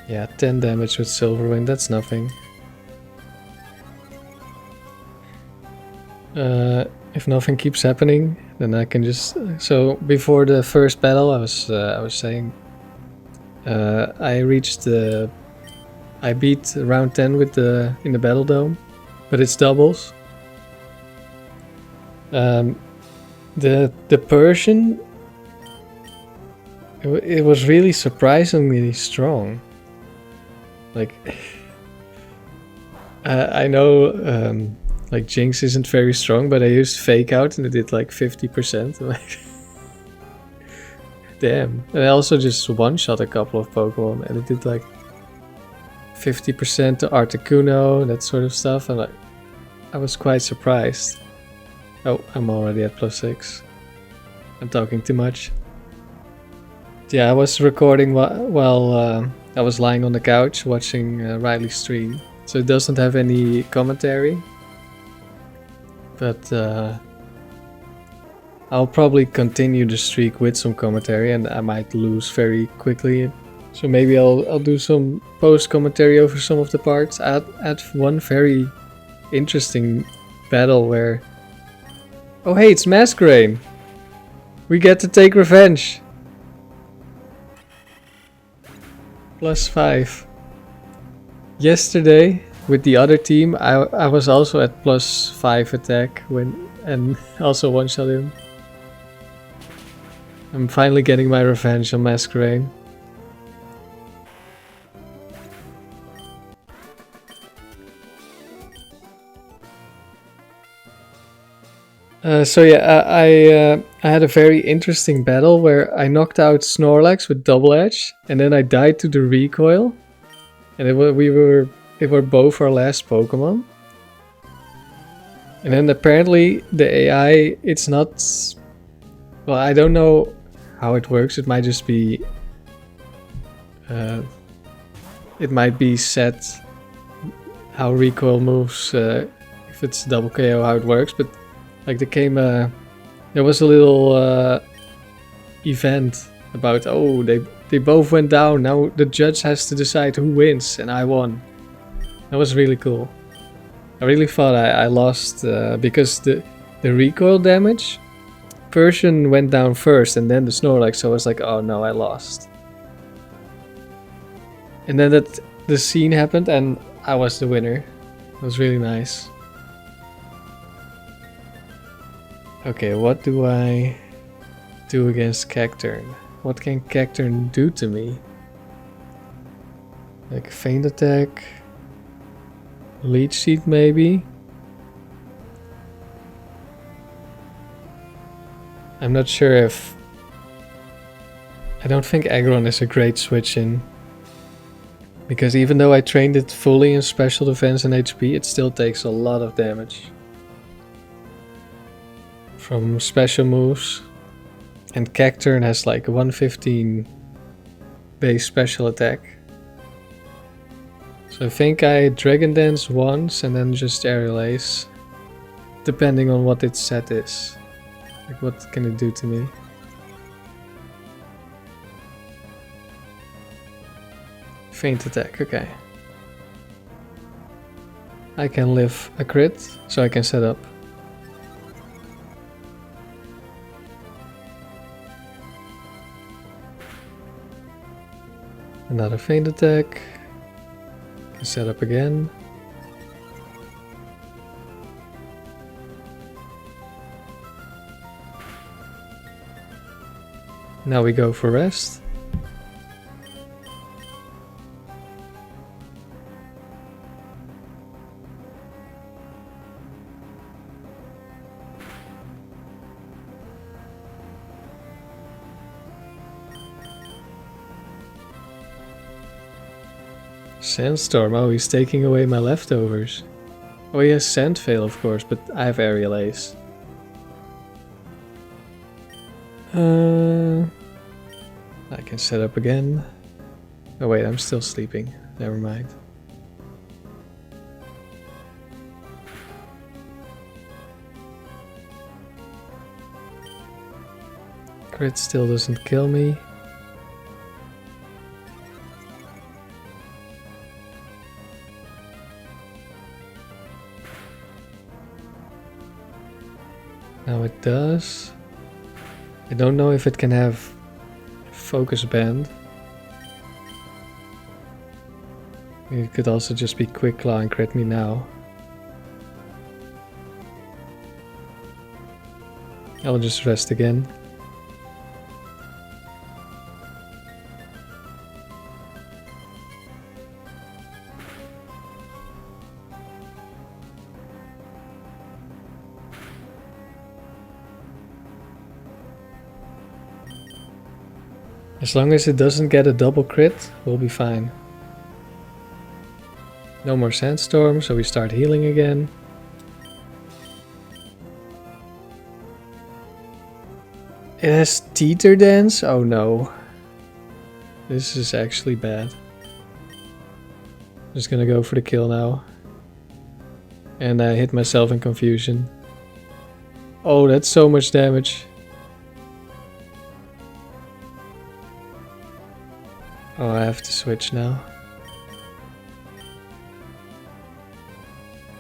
Yeah, 10 damage with Silverwind, that's nothing. If nothing keeps happening, then I can just... So before the first battle, I was saying I reached the... I beat round 10 with in the Battle Dome, but it's doubles. The Persian, it was really surprisingly strong. Like, I know like Jinx isn't very strong, but I used Fake Out and it did like 50%. Like, damn. And I also just one-shot a couple of Pokemon and it did like 50% to Articuno, that sort of stuff. And I was quite surprised. Oh, I'm already at +6. I'm talking too much. Yeah, I was recording while I was lying on the couch watching Riley stream. So it doesn't have any commentary. But I'll probably continue the streak with some commentary and I might lose very quickly. So maybe I'll do some post commentary over some of the parts. I had one very interesting battle where... Oh hey, it's Masquerain! We get to take revenge! +5. Yesterday, with the other team, I was also at +5 attack and also one-shot him. I'm finally getting my revenge on Masquerain. So yeah, I had a very interesting battle where I knocked out Snorlax with Double Edge, and then I died to the recoil, and it were both our last Pokemon. And then apparently the AI, it's not... Well, I don't know how it works. It might just be... it might be set how recoil moves, if it's double KO, how it works, but... Like there was a little event about, oh, they both went down, now the judge has to decide who wins, and I won. That was really cool. I really thought I lost because the recoil damage, Persian went down first and then the Snorlax, so I was like, oh no, I lost. And then the scene happened and I was the winner. It was really nice. Okay, what do I do against Cacturn? What can Cacturn do to me? Like Feint Attack? Leech Seed maybe? I'm not sure if... I don't think Aggron is a great switch in. Because even though I trained it fully in special defense and HP, it still takes a lot of damage from special moves, and Cacturn has like 115 base special attack. So I think I Dragon Dance once and then just Aerial Ace, depending on what its set is. Like what can it do to me? Feint attack, okay. I can live a crit, so I can set up. Another feint attack. Can set up again. Now we go for rest. Sandstorm, oh, he's taking away my leftovers. Oh, he has Sand Veil, of course, but I have Aerial Ace. I can set up again. Oh wait, I'm still sleeping. Never mind. Crit still doesn't kill me. Now it does. I don't know if it can have focus band. It could also just be quick claw and crit me now. I'll just rest again. As long as it doesn't get a double crit, we'll be fine. No more sandstorm, so we start healing again. It has Teeter Dance? Oh no. This is actually bad. Just gonna go for the kill now. And I hit myself in confusion. Oh, that's so much damage. Oh, I have to switch now.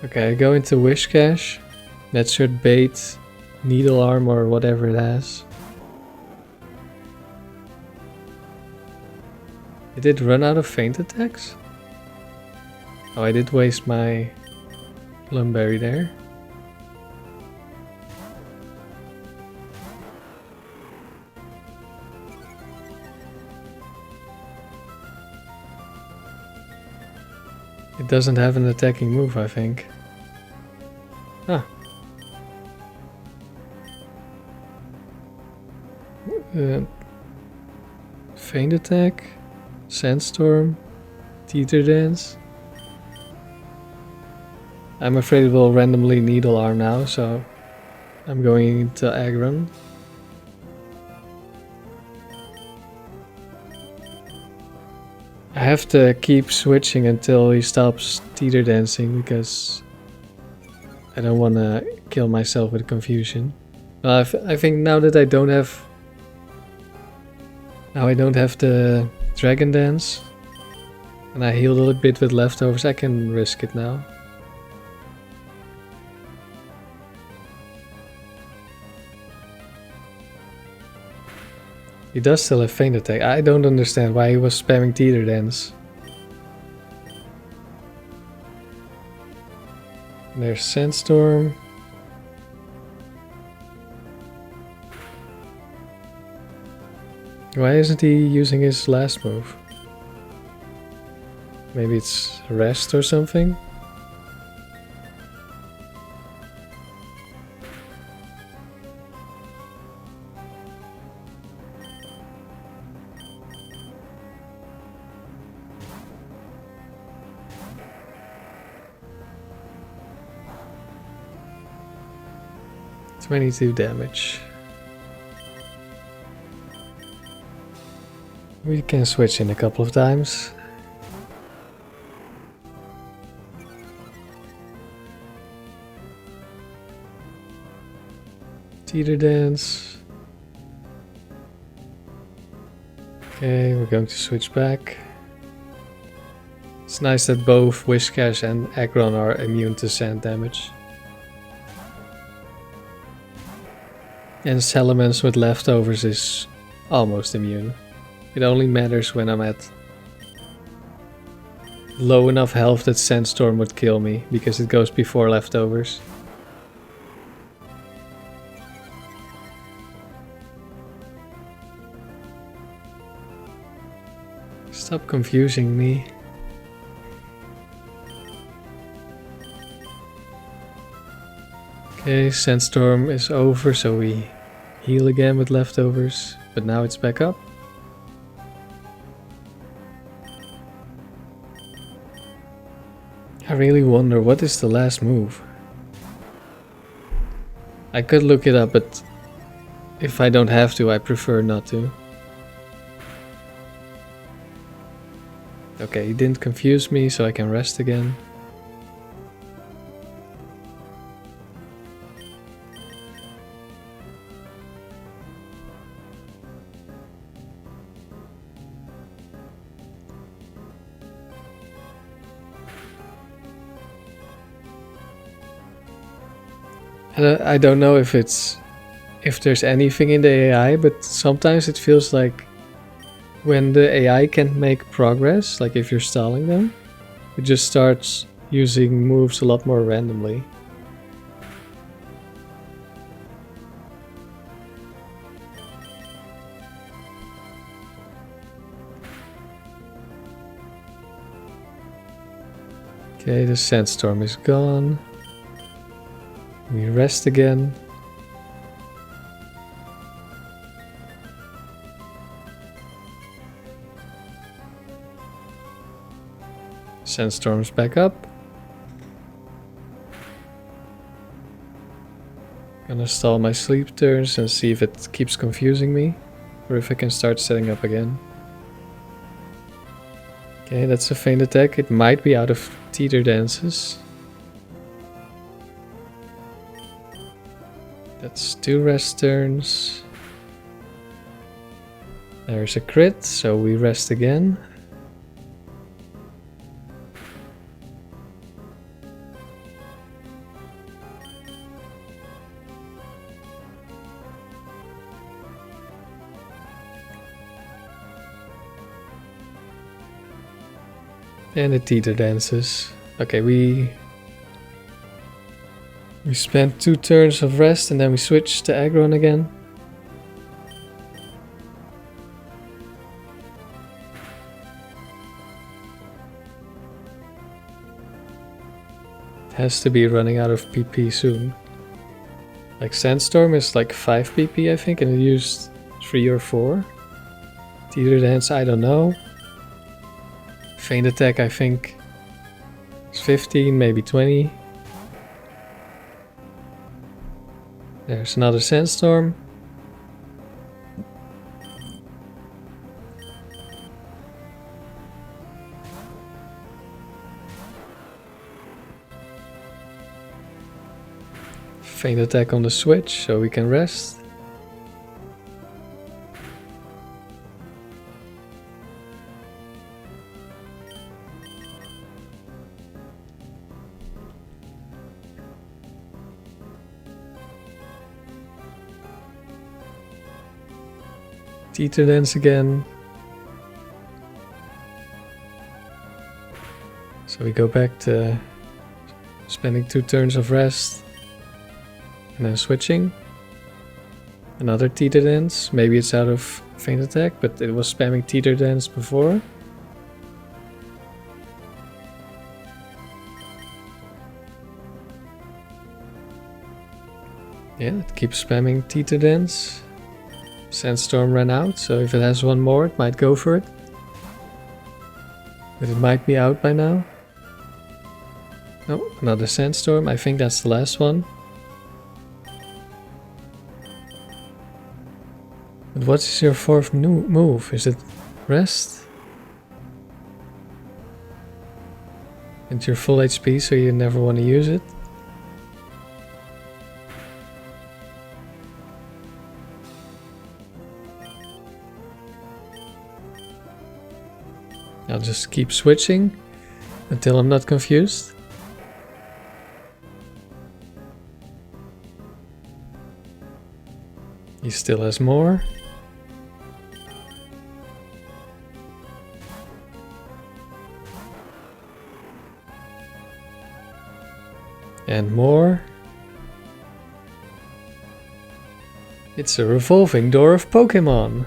Okay, I go into Wish Cache. That should bait Needle Arm or whatever it has. It did run out of feint attacks? Oh, I did waste my Plumberry there. It doesn't have an attacking move, I think. Ah. Feint attack, Sandstorm, Teeter Dance. I'm afraid it will randomly Needle Arm now, so I'm going into Aggron. I have to keep switching until he stops Teeter Dancing because I don't want to kill myself with confusion. Well, I think now that I don't have... Now I don't have the Dragon Dance and I healed a little bit with leftovers, I can risk it now. He does still have feint attack. I don't understand why he was spamming Teeter Dance. There's Sandstorm. Why isn't he using his last move? Maybe it's rest or something? $22 damage. We can switch in a couple of times. Teeter Dance. Okay, we're going to switch back. It's nice that both Whiscash and Aggron are immune to sand damage. And Salamence with leftovers is almost immune. It only matters when I'm at low enough health that Sandstorm would kill me, because it goes before leftovers. Stop confusing me. Okay, Sandstorm is over, so we heal again with leftovers, but now it's back up. I really wonder what is the last move. I could look it up, but if I don't have to, I prefer not to. Okay, he didn't confuse me, so I can rest again. I don't know if there's anything in the AI, but sometimes it feels like when the AI can't make progress, like if you're stalling them, it just starts using moves a lot more randomly. Okay, the Sandstorm is gone. We rest again. Sandstorm's back up. Gonna stall my sleep turns and see if it keeps confusing me, or if I can start setting up again. Okay, that's a feint attack. It might be out of teeter dances. That's 2 rest turns. There's a crit, so we rest again. And the teeter dances. Okay, we spent 2 turns of rest and then we switched to Aggron again. It has to be running out of PP soon. Like Sandstorm is like 5 PP I think, and it used 3 or 4. Teeter dance, I don't know. Feint attack I think is 15, maybe 20. There's another Sandstorm. Feint attack on the switch, so we can rest. Teeter dance again. So we go back to spending 2 turns of rest and then switching. Another teeter dance. Maybe it's out of feint attack, but it was spamming teeter dance before. Yeah, it keeps spamming teeter dance. Sandstorm ran out, so if it has one more, it might go for it. But it might be out by now. No, another Sandstorm. I think that's the last one. But what is your 4th move? Is it rest? And you're full HP, so you never want to use it. I'll just keep switching. Until I'm not confused. He still has more. And more. It's a revolving door of Pokemon.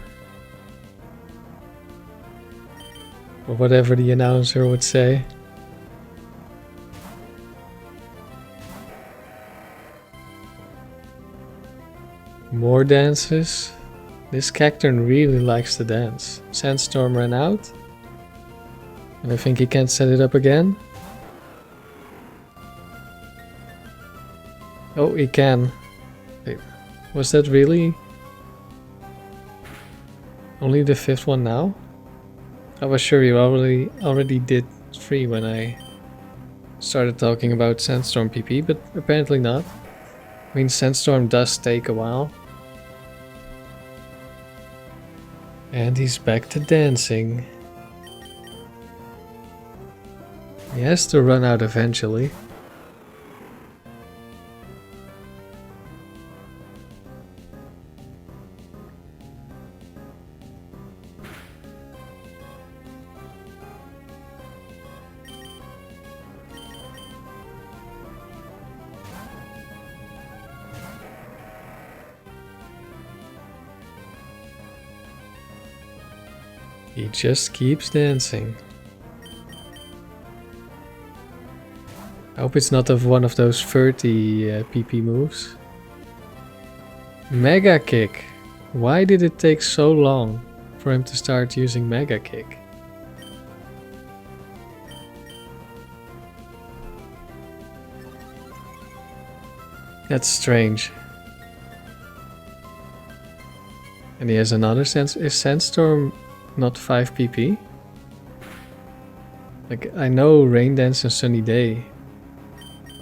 Or whatever the announcer would say. More dances. This Cacturn really likes to dance. Sandstorm ran out. And I think he can't set it up again. Oh, he can. Wait, was that really only the 5th one now? I was sure you already did 3 when I started talking about Sandstorm PP, but apparently not. I mean, Sandstorm does take a while. And he's back to dancing. He has to run out eventually. He just keeps dancing. I hope it's not one of those 30 PP moves. Mega Kick. Why did it take so long for him to start using Mega Kick? That's strange. And he has another sense. Is Sandstorm not 5 PP? Like, I know Rain Dance and Sunny Day.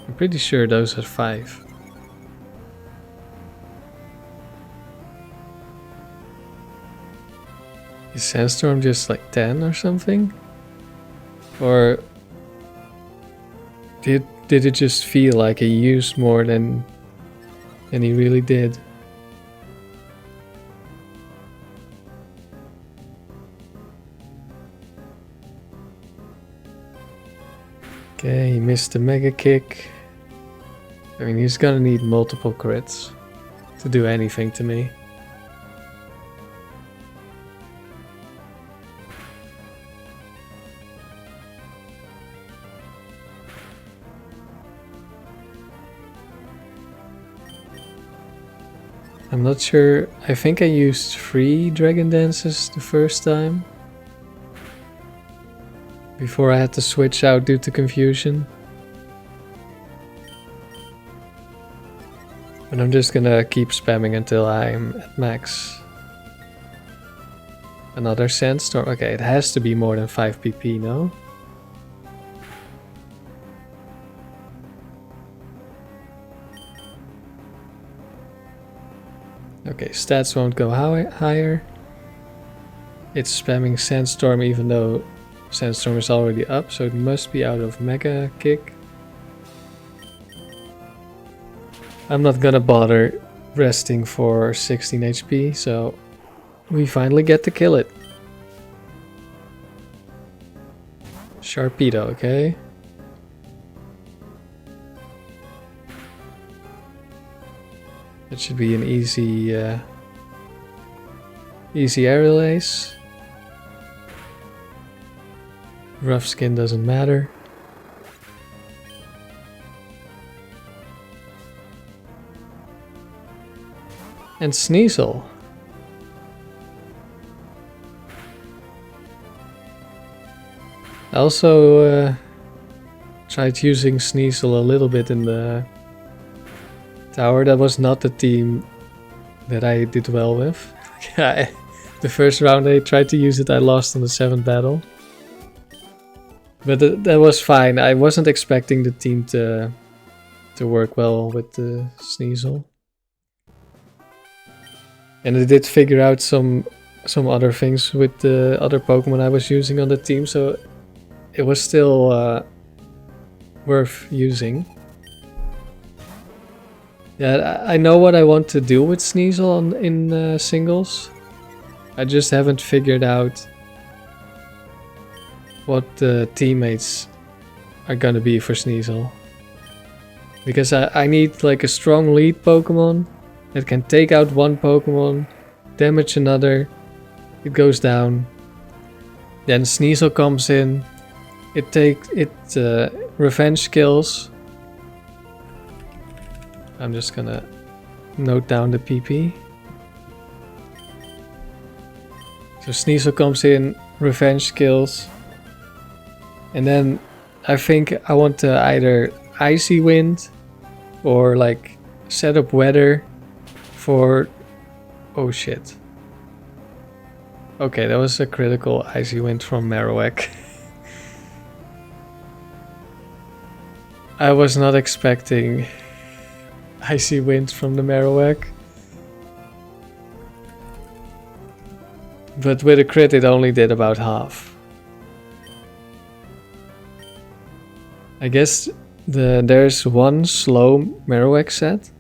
I'm pretty sure those are 5. Is Sandstorm just like 10 or something? Or did it just feel like he used more than he really did? Okay, he missed the Mega Kick. I mean, he's gonna need multiple crits to do anything to me. I'm not sure. I think I used 3 Dragon Dances the first time. Before I had to switch out due to confusion. But I'm just gonna keep spamming until I'm at max. Another Sandstorm. Okay, it has to be more than 5 PP, no? Okay, stats won't go higher. It's spamming Sandstorm even though Sandstorm is already up, so it must be out of Mega Kick. I'm not gonna bother resting for 16 HP, so we finally get to kill it. Sharpedo, okay. That should be an easy aerial ace. Rough skin doesn't matter. And Sneasel. I also tried using Sneasel a little bit in the tower. That was not the team that I did well with. The first round I tried to use it, I lost on the 7th battle. But that was fine. I wasn't expecting the team to work well with the Sneasel. And I did figure out some other things with the other Pokemon I was using on the team, so it was still worth using. Yeah, I know what I want to do with Sneasel in singles. I just haven't figured out what the teammates are gonna be for Sneasel. Because I need like a strong lead Pokemon that can take out one Pokemon, damage another, it goes down. Then Sneasel comes in, it revenge kills. I'm just gonna note down the PP. So Sneasel comes in, revenge kills. And then I think I want to either Icy Wind or like set up weather for... Oh shit. Okay, that was a critical Icy Wind from Marowak. I was not expecting Icy Wind from the Marowak. But with a crit it only did about half. I guess there's one slow Marowak set.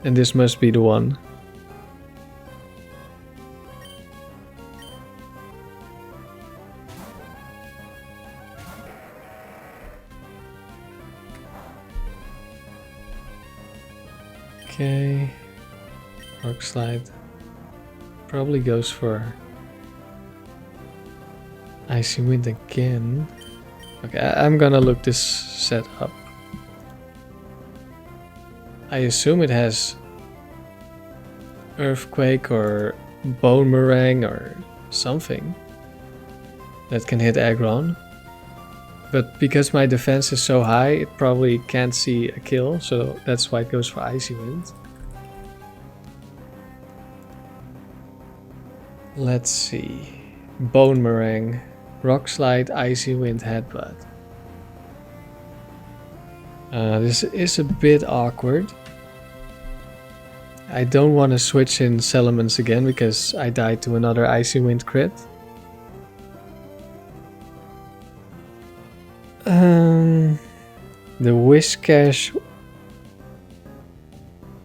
And this must be the one. Okay. Rock Slide. Probably goes for Icy Wind again. Okay, I'm gonna look this set up. I assume it has Earthquake or Boomerang or something that can hit Aggron. But because my defense is so high, it probably can't see a kill, so that's why it goes for Icy Wind. Let's see. Boomerang, Rock Slide, Icy Wind, Headbutt. This is a bit awkward. I don't want to switch in Salamence again because I died to another Icy Wind crit. The Whiscash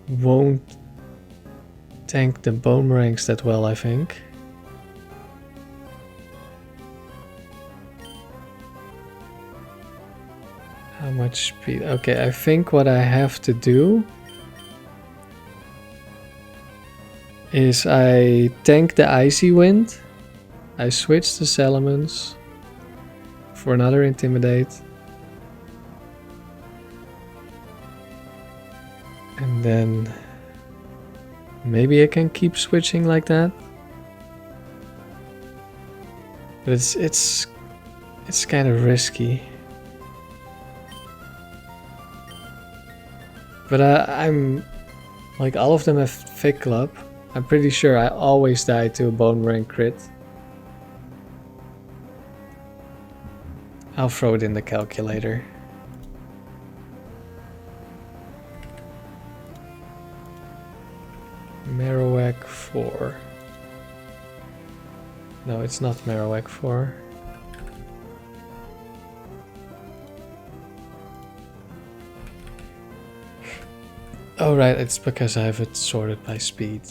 won't tank the Boomerangs that well, I think. How much speed? Okay, I think what I have to do is I tank the Icy Wind, I switch to Salamence for another Intimidate, and then maybe I can keep switching like that. But it's kind of risky. But I'm like, all of them have Thick Club. I'm pretty sure I always die to a Boomerang crit. I'll throw it in the calculator. Marowak 4. No, it's not Marowak 4. Oh right, it's because I have it sorted by speed.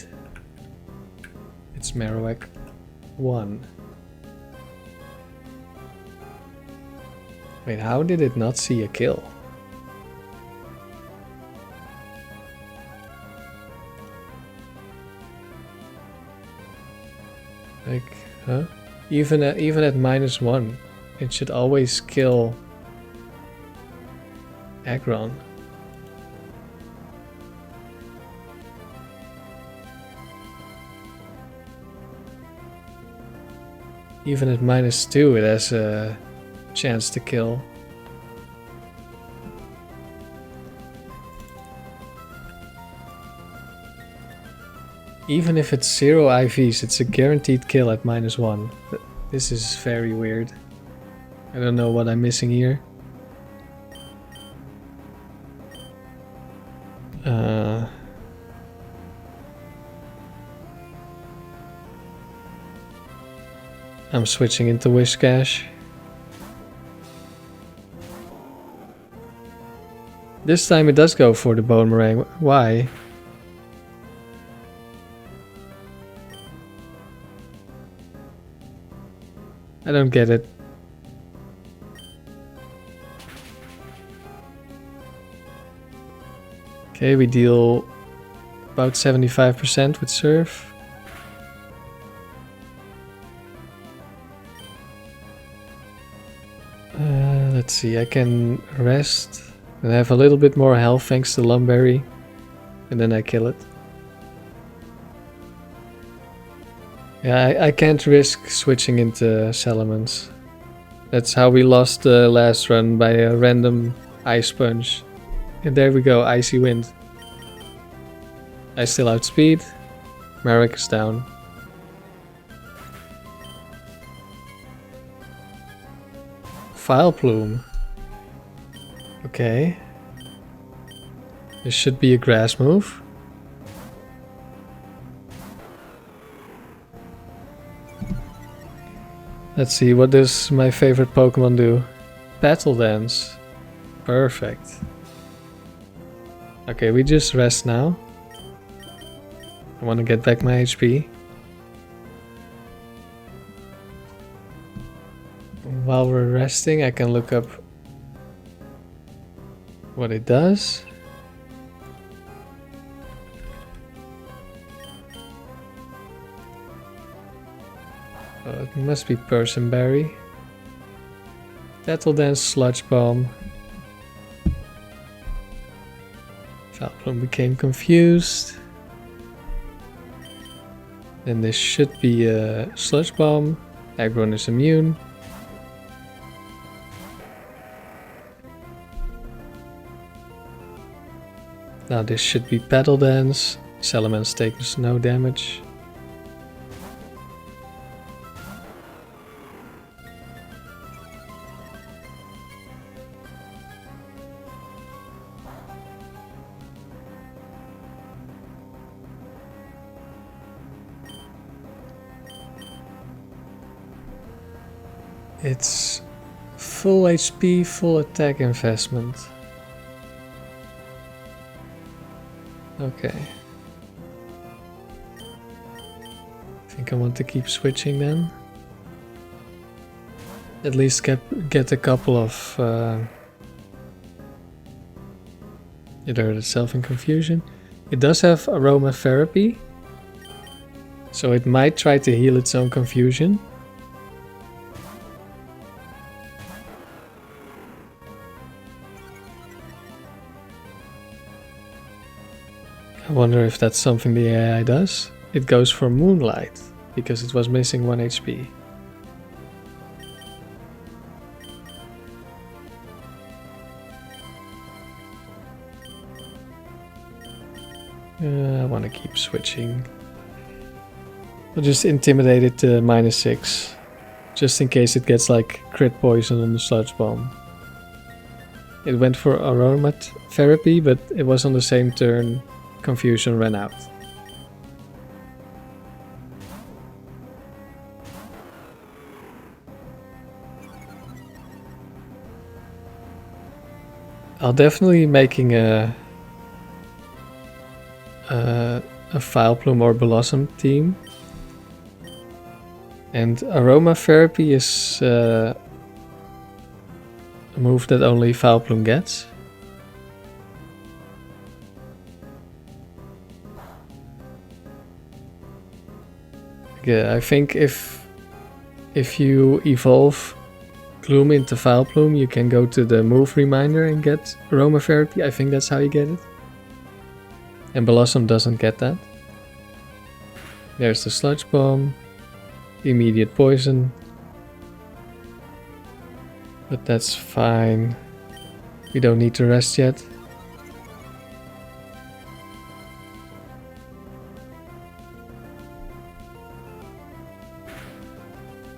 It's Marowak 1. Wait, how did it not see a kill? Like, huh? Even at -1, it should always kill Aggron. Even at -2, it has a chance to kill. Even if it's 0 IVs, it's a guaranteed kill at -1. This is very weird. I don't know what I'm missing here. I'm switching into Whiscash. This time it does go for the bone meringue. Why? I don't get it. Okay, we deal about 75% with surf. Let's see, I can rest and have a little bit more health thanks to Lumberry, and then I kill it. Yeah, I can't risk switching into Salamence. That's how we lost the last run, by a random ice punch. And there we go, Icy Wind. I still outspeed. Marek is down. File Plume. Okay. This should be a grass move. Let's see, what does my favorite Pokemon do? Battle Dance. Perfect. Okay, we just rest now. I want to get back my HP. While we're resting, I can look up what it does. Oh, it must be Persimberry. Battle Dance, Sludge Bomb. Vileplume became confused. Then this should be a Sludge Bomb. Aggron is immune. Now this should be Battle Dance. Salamence takes no damage. It's full HP, full attack investment. Okay. I think I want to keep switching then. At least get a couple of... It hurt itself in confusion. It does have aromatherapy, so it might try to heal its own confusion. I wonder if that's something the AI does. It goes for Moonlight, because it was missing 1 HP. I want to keep switching. I'll just intimidate it to -6. Just in case it gets like crit poison on the Sludge Bomb. It went for aromatherapy, but it was on the same turn. Confusion ran out. I'll definitely making a Vileplume or Blossom team. And aromatherapy is a move that only Vileplume gets. Yeah, I think if you evolve Gloom into Vileplume, you can go to the move reminder and get aromatherapy. I think that's how you get it. And Blossom doesn't get that. There's the Sludge Bomb. Immediate poison. But that's fine. We don't need to rest yet.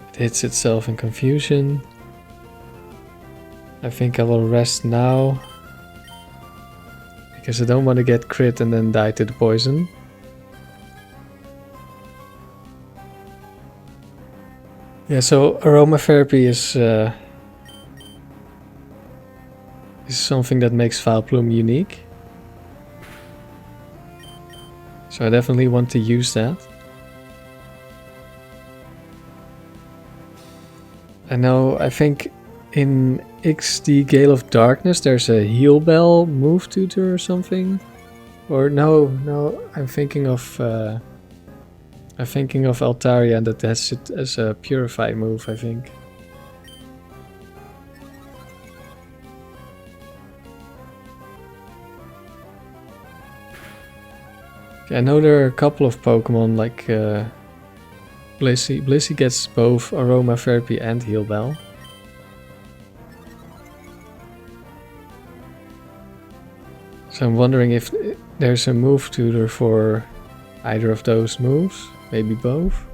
It hits itself in confusion. I think I will rest now. Because I don't want to get crit and then die to the poison. Yeah, so aromatherapy is something that makes Vileplume unique. So I definitely want to use that. I think in XD Gale of Darkness there's a Heal Bell move tutor or something. Or no, I'm thinking of Altaria that has it as a Purify move, I think. Okay, I know there are a couple of Pokemon like Blissey. Blissey gets both Aromatherapy and Heal Bell. So I'm wondering if there's a move tutor for either of those moves, maybe both.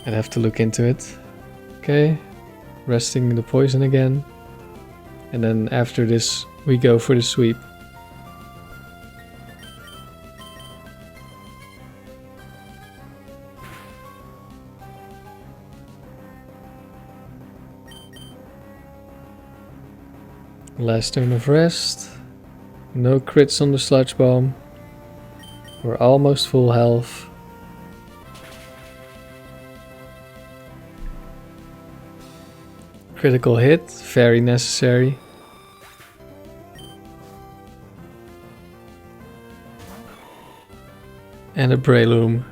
I'd have to look into it. Okay, resting the poison again. And then after this we go for the sweep. Last turn of rest. No crits on the Sludge Bomb. We're almost full health. Critical hit, very necessary. And a Breloom.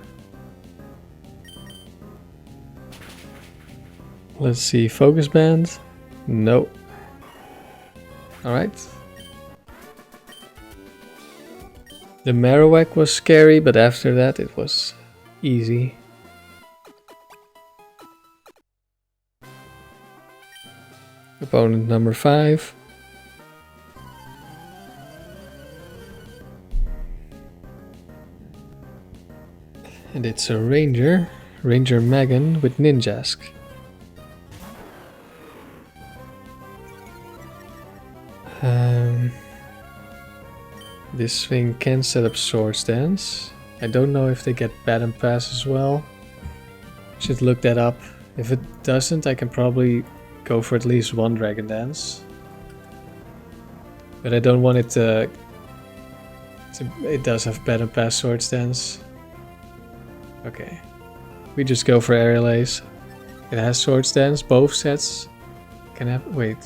Let's see, Focus Band? Nope. Alright. The Marowak was scary, but after that it was easy. Opponent number 5. And it's a Ranger Megan with Ninjask. This thing can set up Swords Dance. I don't know if they get Baton Pass as well. Should look that up. If it doesn't, I can probably go for at least one Dragon Dance. But I don't want it to it does have Baton Pass Swords Dance. Okay. We just go for Aerial Ace. It has Swords Dance, both sets can have. Wait.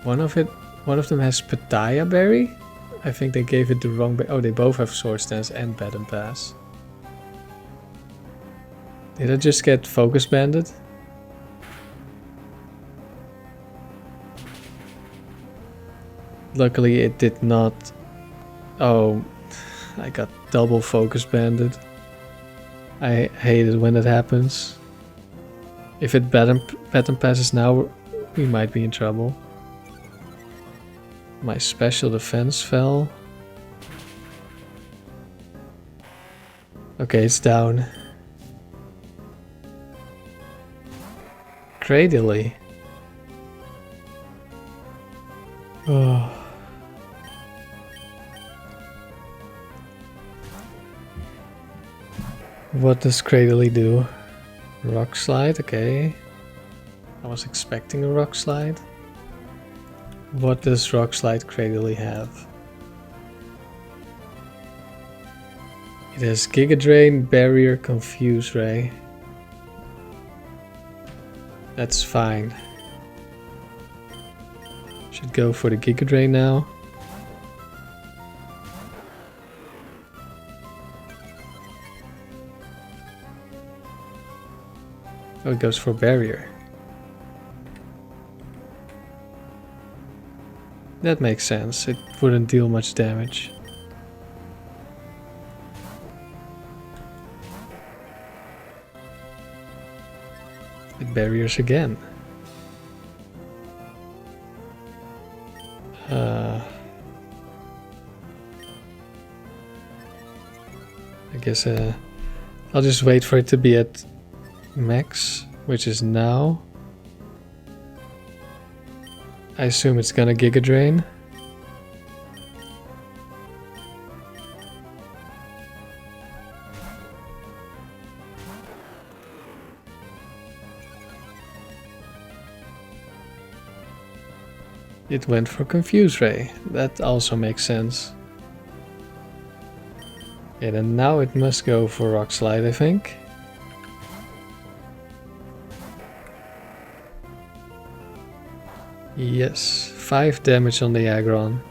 One of them has Pitaya Berry? I think they gave it the wrong. Oh, they both have Swords Dance and Baton Pass. Did I just get Focus Banded? Luckily it did not. Oh, I got double Focus Banded. I hate it when that happens. If it Baton Passes now, we might be in trouble. My special defense fell. Okay, it's down. Cradily. Oh. What does Cradily do? Rock Slide, okay. I was expecting a Rock Slide. What does Rock Slide Cradily have? It has Giga Drain, Barrier, Confuse Ray. That's fine. Should go for the Giga Drain now. Oh, it goes for Barrier. That makes sense. It wouldn't deal much damage. It barriers again. I guess I'll just wait for it to be at max, which is now. I assume it's gonna Giga Drain. It went for Confuse Ray. That also makes sense. Okay, then now it must go for Rock Slide, I think. Yes, 5 damage on the Aggron.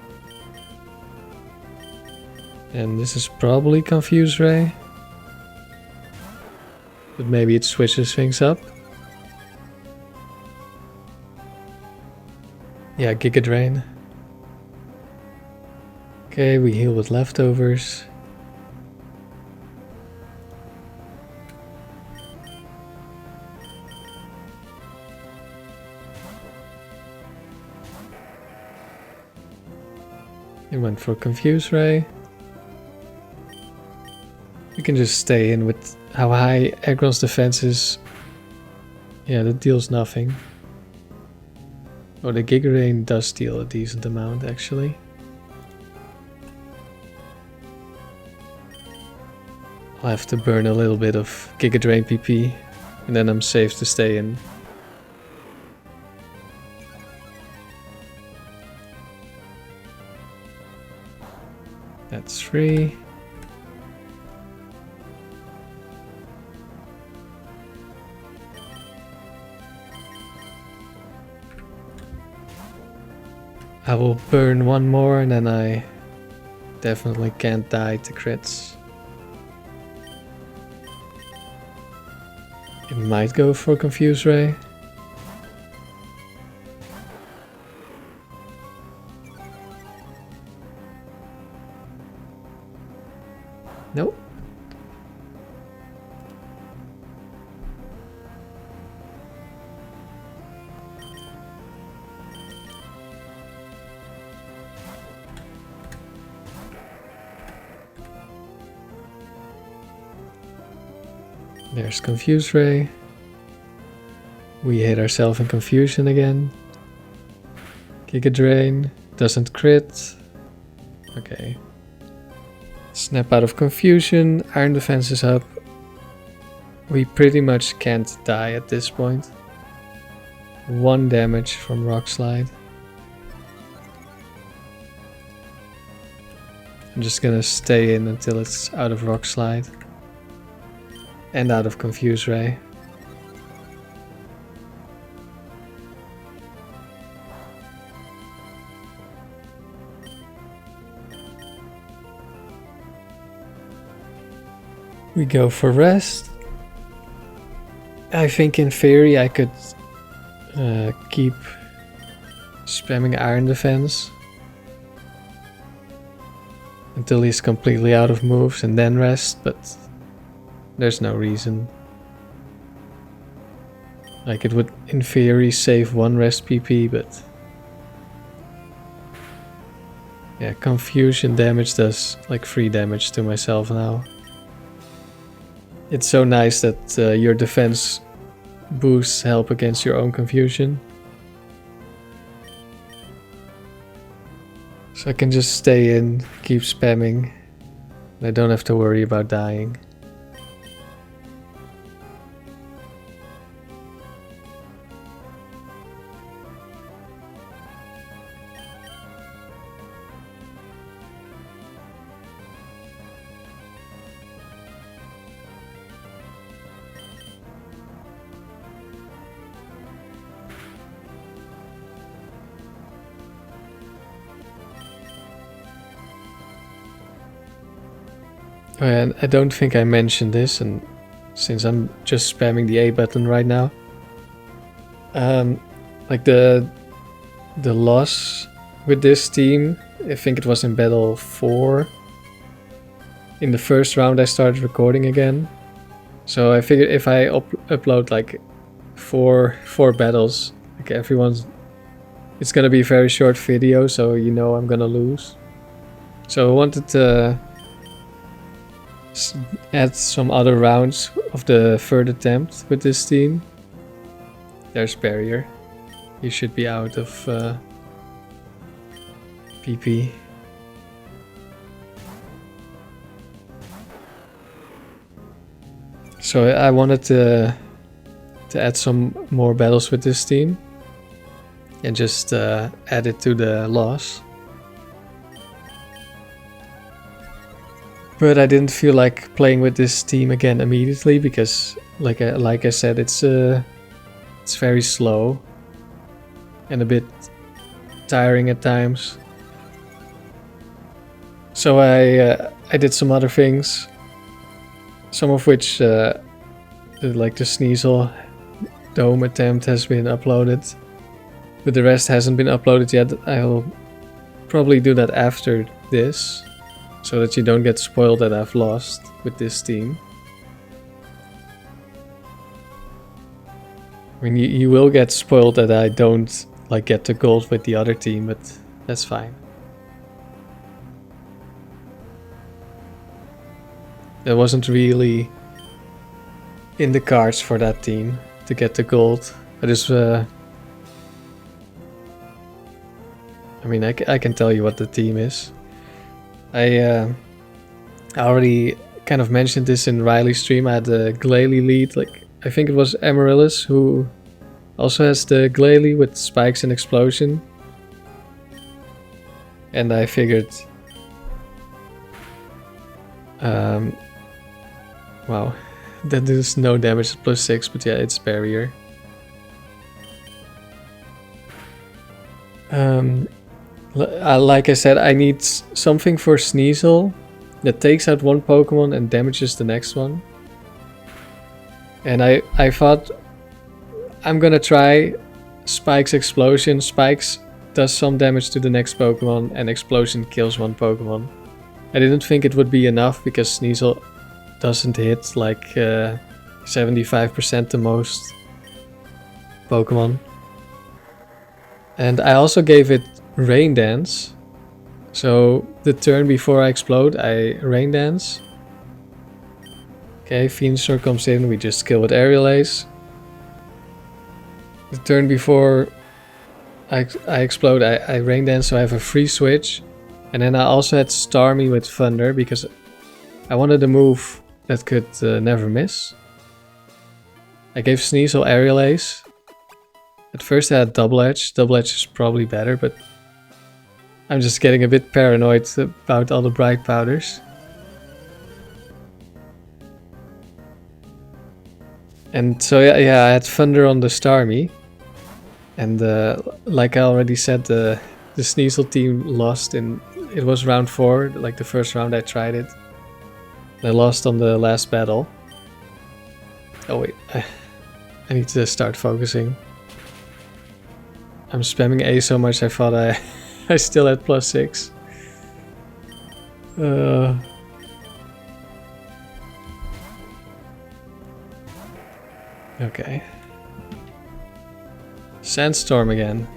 And this is probably Confuse Ray. But maybe it switches things up. Yeah, Giga Drain. Okay, we heal with leftovers. It went for Confuse Ray. We can just stay in with how high Aggron's defense is. Yeah, that deals nothing. Oh, the Giga Rain does deal a decent amount, actually. I'll have to burn a little bit of Giga Drain PP, and then I'm safe to stay in. That's 3. I will burn one more and then I definitely can't die to crits. It might go for Confuse Ray. Nope. There's Confuse Ray. We hit ourselves in confusion again. Giga Drain. Doesn't crit. Okay. Snap out of confusion. Iron defense is up. We pretty much can't die at this point. 1 damage from Rock Slide. I'm just gonna stay in until it's out of Rock Slide. And out of Confuse Ray. We go for rest. I think in theory I could keep spamming Iron Defense until he's completely out of moves and then rest, but there's no reason. Like, it would in theory save 1 rest PP, but yeah, confusion damage does like 3 damage to myself now. It's so nice that your defense boosts help against your own confusion. So I can just stay in, keep spamming. I don't have to worry about dying. And I don't think I mentioned this, and since I'm just spamming the A button right now, like the loss with this team, I think it was in battle 4. In the first round I started recording again, so I figured if I upload like four battles, like it's gonna be a very short video, so you know I'm gonna lose. So I wanted to add some other rounds of the third attempt with this team. There's Barrier. He should be out of PP. So I wanted to add some more battles with this team. and just add it to the loss. But I didn't feel like playing with this team again immediately because, like I said, it's very slow and a bit tiring at times. So I did some other things, some of which, like the Sneasel Dome attempt has been uploaded, but the rest hasn't been uploaded yet. I'll probably do that after this, so that you don't get spoiled that I've lost with this team. I mean, you will get spoiled that I don't like get to gold with the other team, but that's fine. That wasn't really in the cards for that team to get the gold. I just, I mean, I can tell you what the team is. I already kind of mentioned this in Riley's stream. I had the Glalie lead, like I think it was Amaryllis who also has the Glalie with spikes and explosion. And I figured, wow, that does no damage at +6, but yeah, it's barrier. Like I said, I need something for Sneasel that takes out one Pokemon and damages the next one. And I thought I'm gonna try Spike's Explosion. Spikes does some damage to the next Pokemon and Explosion kills one Pokemon. I didn't think it would be enough because Sneasel doesn't hit like 75% to most Pokemon. And I also gave it Rain Dance. So the turn before I explode, I Rain Dance. Okay, Venusaur comes in, we just kill with Aerial Ace. The turn before I explode, I Rain Dance, so I have a free switch. And then I also had Starmie with Thunder because I wanted a move that could never miss. I gave Sneasel Aerial Ace. At first I had Double Edge. Double Edge is probably better, but I'm just getting a bit paranoid about all the bright powders. And so yeah, I had Thunder on the Starmie. And like I already said, the Sneasel team lost in... It was round 4, like the first round I tried it. I lost on the last battle. Oh wait, I need to start focusing. I'm spamming A so much I thought I still had +6. Okay. Sandstorm again.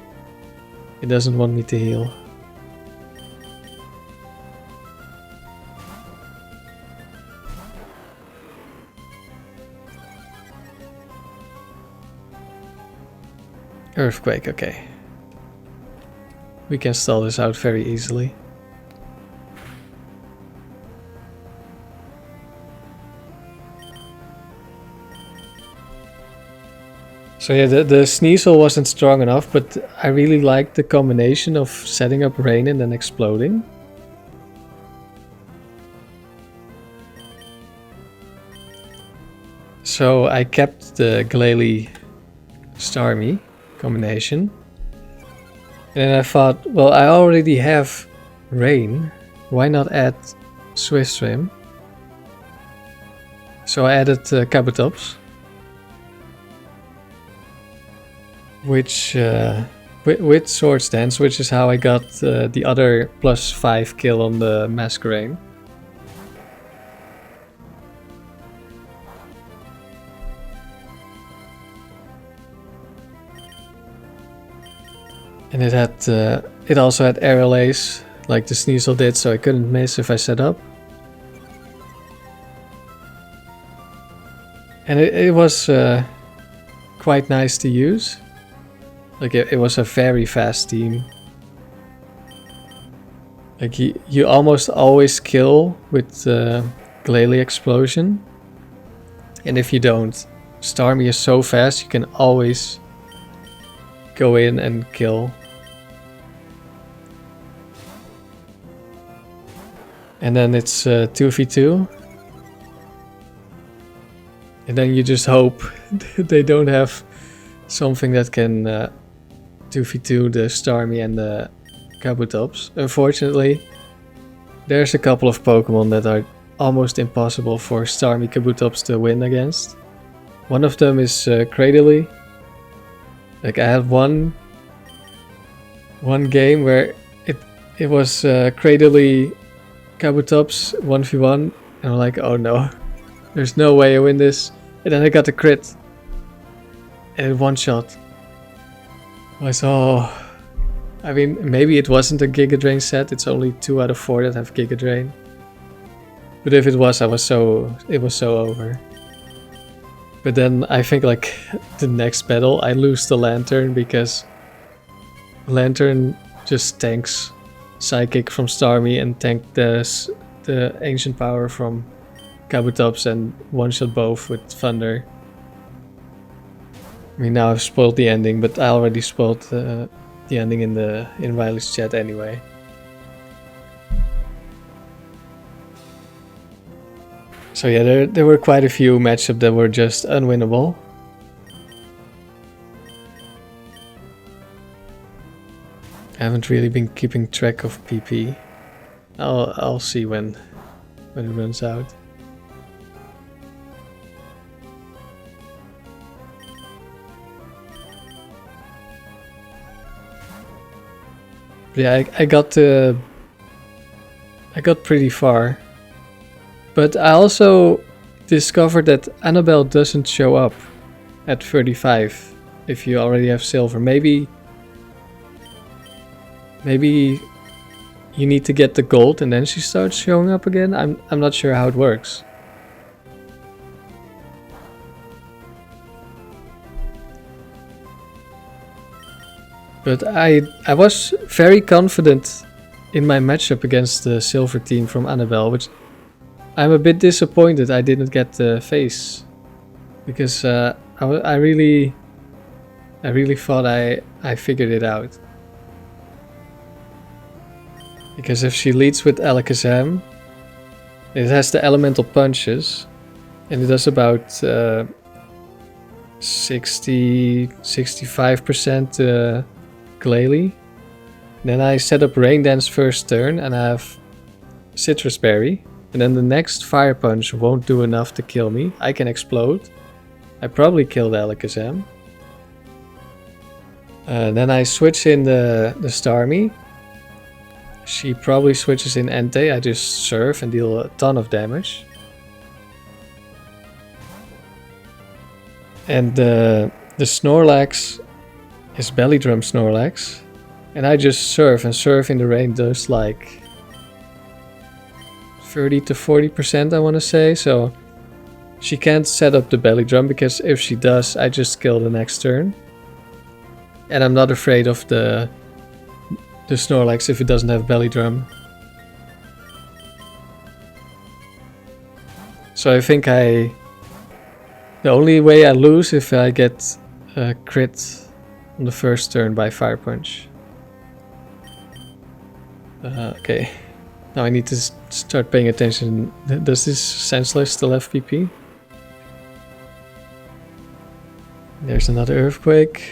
It doesn't want me to heal. Earthquake, okay. We can stall this out very easily. So yeah, the Sneasel wasn't strong enough, but I really liked the combination of setting up rain and then exploding. So I kept the Glalie Starmie combination. And then I thought, well, I already have rain, why not add Swift Swim? So I added Kabutops. Which, with Swords Dance, which is how I got the other +5 kill on the Masquerain. And it had, it also had Aerial Ace, like the Sneasel did, so I couldn't miss if I set up. And it was quite nice to use. Like it was a very fast team. Like you almost always kill with Glalie Explosion. And if you don't, Starmie is so fast you can always go in and kill. And then it's 2v2. And then you just hope they don't have something that can 2v2 the Starmie and the Kabutops. Unfortunately, there's a couple of Pokemon that are almost impossible for Starmie Kabutops to win against. One of them is Cradily. Like I had one game where it was Cradily Kabutops 1v1 and I'm like, oh no, there's no way I win this. And then I got a crit and one shot. I saw, I mean, maybe it wasn't a Giga Drain set. It's only 2 out of 4 that have Giga Drain. But if it was, it was so over. But then I think like the next battle I lose the Lantern because Lantern just tanks Psychic from Starmie and tanked the Ancient Power from Kabutops and one-shot both with Thunder. I mean, now I've spoiled the ending, but I already spoiled the ending in Riley's chat anyway. So yeah, there were quite a few matchups that were just unwinnable. I haven't really been keeping track of PP. I'll see when it runs out. But yeah, I got pretty far. But I also discovered that Annabelle doesn't show up at 35 if you already have silver. Maybe you need to get the gold and then she starts showing up again. I'm not sure how it works. But I was very confident in my matchup against the silver team from Annabelle, which I'm a bit disappointed I didn't get the face, because I really thought I figured it out. Because if she leads with Alakazam, it has the elemental punches, and it does about 65% Glalie. Then I set up Rain Dance first turn, and I have Citrus Berry. And then the next Fire Punch won't do enough to kill me. I can explode. I probably killed Alakazam. Then I switch in the Starmie. She probably switches in Entei. I just surf and deal a ton of damage. And the Snorlax is Belly Drum Snorlax. And I just surf, and surf in the rain does like 30 to 40%, I want to say. So she can't set up the Belly Drum, because if she does, I just kill the next turn. And I'm not afraid of the Snorlax if it doesn't have Belly Drum. So I think the only way I lose if I get a crit on the first turn by Fire Punch. Okay. Now I need to start paying attention. Does this Senseless still have PP? There's another Earthquake.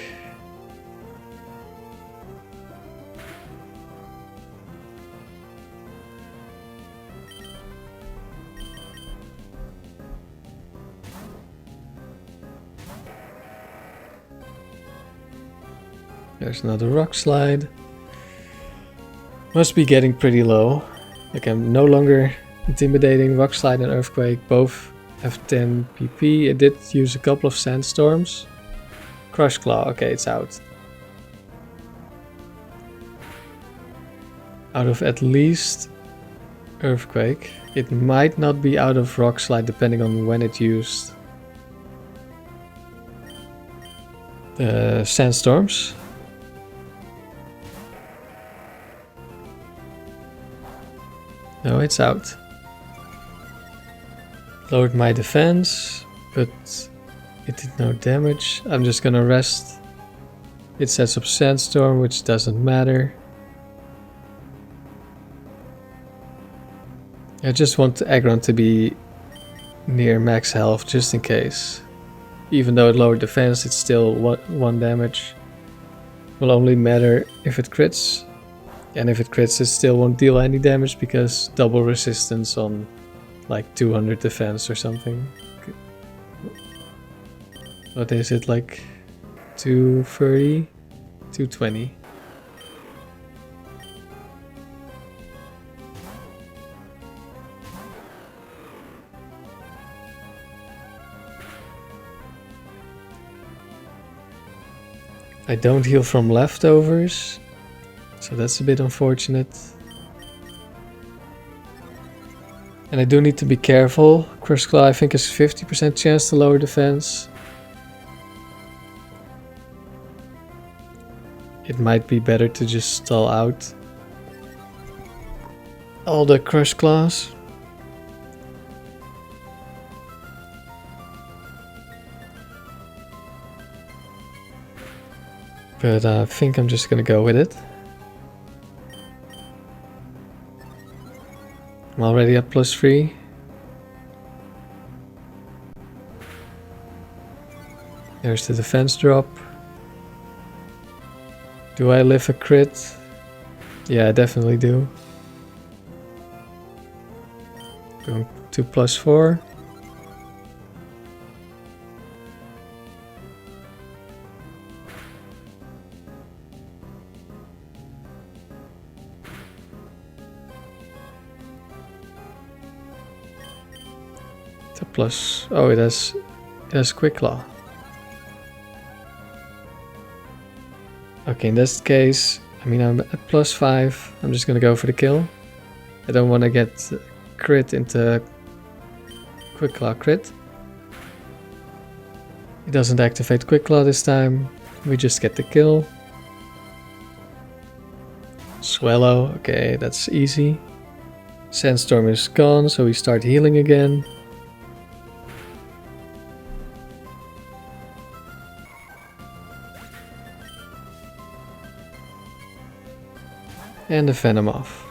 There's another Rock Slide. Must be getting pretty low. Like, I'm no longer intimidating. Rock Slide and Earthquake both have 10 PP. It did use a couple of Sandstorms. Crush Claw, okay, it's out. Out of at least Earthquake. It might not be out of Rock Slide depending on when it used the Sandstorms. No, it's out. Lowered my defense, but it did no damage. I'm just gonna rest It sets up Sandstorm, which doesn't matter. I just want Aggron to be near max health, just in case. Even though it lowered defense, it's still 1 damage. Will only matter if it crits. And if it crits, it still won't deal any damage because double resistance on like 200 defense or something. What is it, like 230? 220. I don't heal from leftovers, so that's a bit unfortunate. And I do need to be careful. Crush Claw I think has 50% chance to lower defense. It might be better to just stall out all the Crush Claws. But I think I'm just gonna go with it. I'm already at +3. There's the defense drop. Do I live a crit? Yeah, I definitely do. Going to +4. The plus. Oh, it has Quick Claw. Okay, in this case, I mean, I'm at +5. I'm just gonna go for the kill. I don't want to get crit into Quick Claw crit. It doesn't activate Quick Claw this time. We just get the kill. Swallow. Okay, that's easy. Sandstorm is gone, so we start healing again. And the Venom off.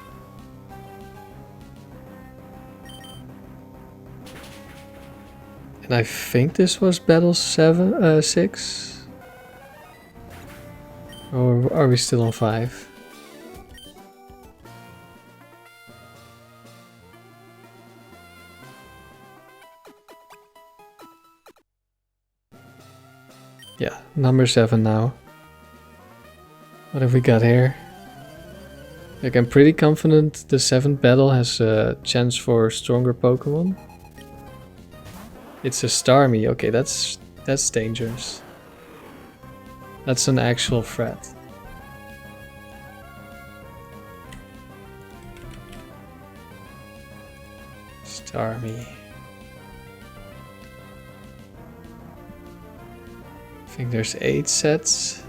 And I think this was battle 6? Or are we still on 5? Yeah, number 7 now. What have we got here? Like, I'm pretty confident the 7th battle has a chance for stronger Pokemon. It's a Starmie. Okay, that's dangerous. That's an actual threat. Starmie. I think there's 8 sets.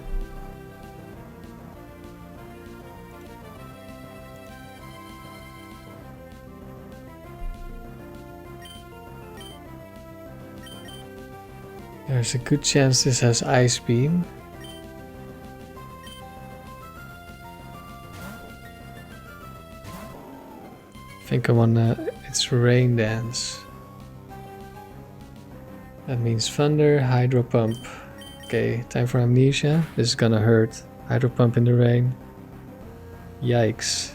There's a good chance this has Ice Beam. I think I wanna... it's Rain Dance. That means Thunder, Hydro Pump. Okay, time for Amnesia. This is gonna hurt. Hydro Pump in the rain. Yikes.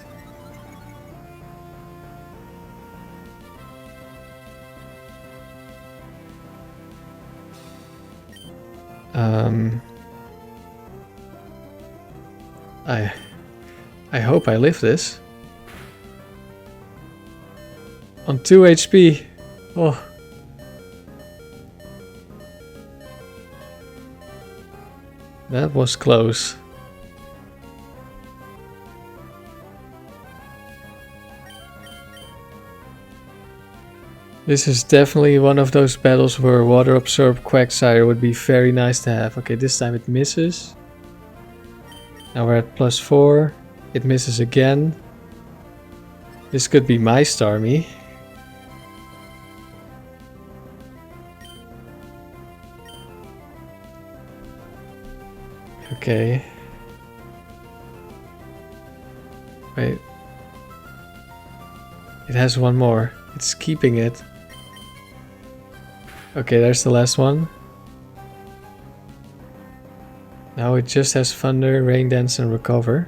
I hope I live this. On 2 HP. Oh. That was close. This is definitely one of those battles where Water Absorb Quagsire would be very nice to have. Okay, this time it misses. Now we're at +4. It misses again. This could be my Starmie. Okay. Wait. It has one more. It's keeping it. Okay, there's the last one. Now it just has Thunder, Rain Dance and Recover.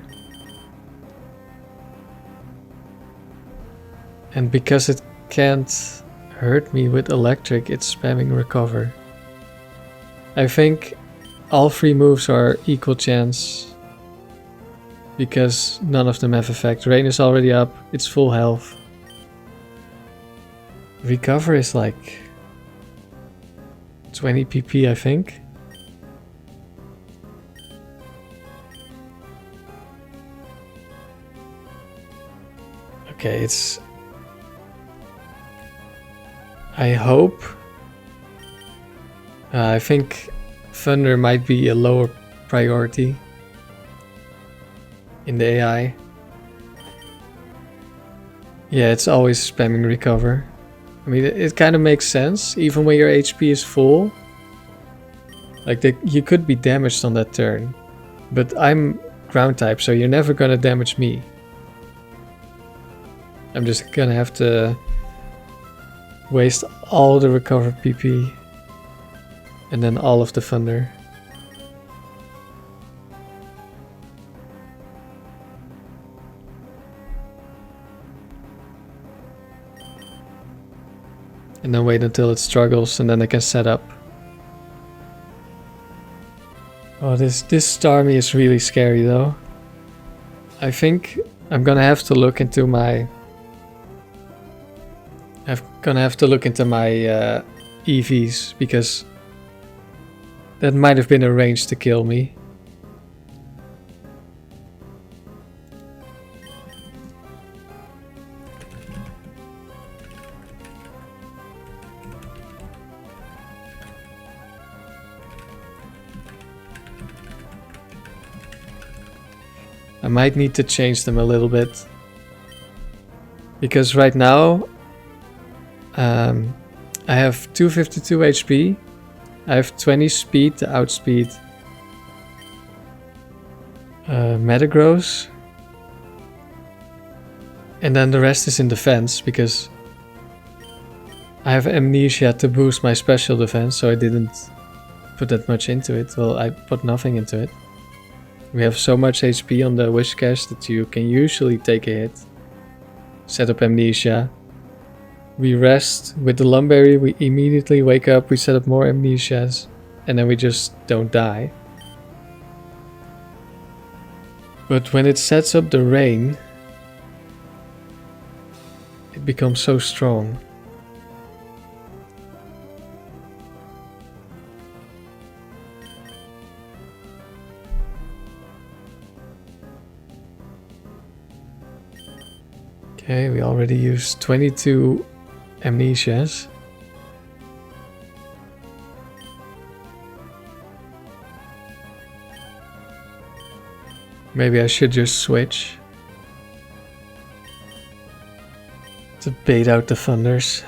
And because it can't hurt me with Electric, it's spamming Recover. I think all 3 moves are equal chance. Because none of them have effect. Rain is already up, it's full health. Recover is like 20 PP, I think. Okay, it's... I hope... I think Thunder might be a lower priority in the AI. Yeah, it's always spamming Recover. I mean, it kind of makes sense, even when your HP is full. Like, you could be damaged on that turn. But I'm ground type, so you're never gonna damage me. I'm just gonna have to waste all the Recover PP. And then all of the Thunder. And then wait until it struggles and then I can set up. Oh, this Starmie is really scary though. I think I'm gonna have to look into my... EVs because that might have been arranged to kill me. I might need to change them a little bit. Because right now I have 252 HP. I have 20 speed to outspeed Metagross. And then the rest is in defense because I have Amnesia to boost my special defense, so I didn't put that much into it. Well, I put nothing into it. We have so much HP on the Wish Cache that you can usually take a hit. Set up Amnesia. We rest with the Lumberry, we immediately wake up, we set up more Amnesias, and then we just don't die. But when it sets up the Rain, it becomes so strong. Okay, we already used 22 Amnesias. Maybe I should just switch to bait out the Thunders.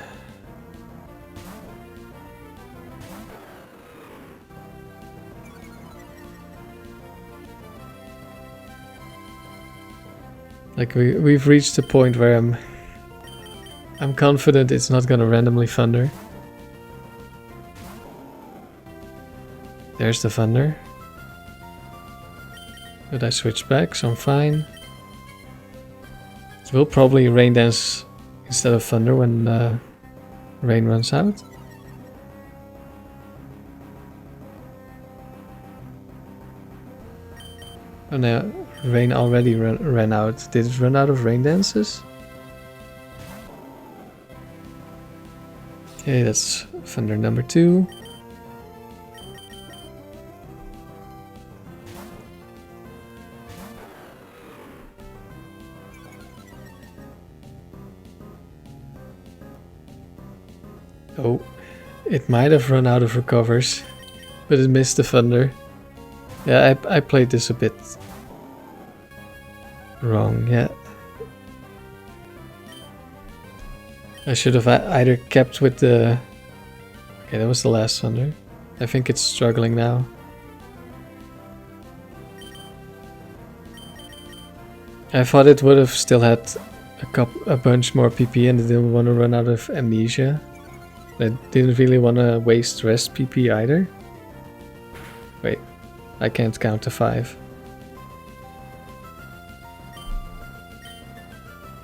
Like we've reached a point where I'm confident it's not gonna randomly Thunder. There's the Thunder. But I switched back, so I'm fine. It will probably Rain Dance instead of Thunder when Rain runs out. Oh no, Rain already ran out. Did it run out of Rain Dances? Okay, that's Thunder number 2. Oh, it might have run out of recovers, but it missed the Thunder. Yeah, I played this a bit wrong, yeah. I should have either kept with the... Okay, that was the last Thunder. I think it's struggling now. I thought it would have still had a bunch more PP and I didn't want to run out of amnesia. I didn't really want to waste rest PP either. Wait, I can't count to 5.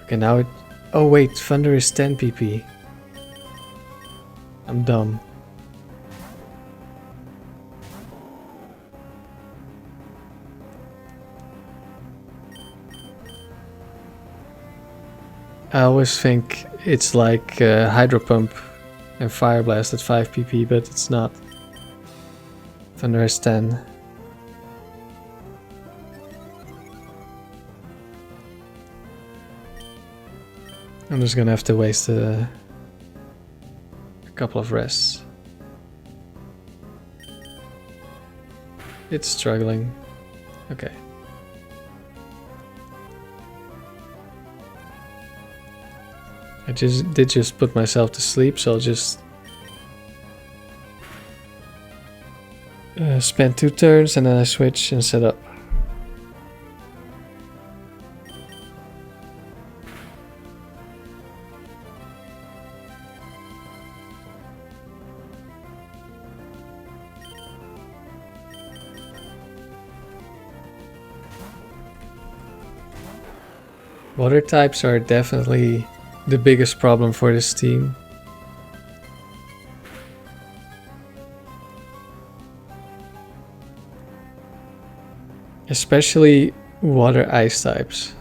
Okay, now it... Oh wait, Thunder is 10 PP. I'm dumb. I always think it's like Hydro Pump and Fire Blast at 5 PP, but it's not. Thunder is 10. I'm just gonna have to waste a couple of rests. It's struggling. Okay. I did just put myself to sleep, so I'll just spend 2 turns and then I switch and set up. Water types are definitely the biggest problem for this team. Especially water ice types.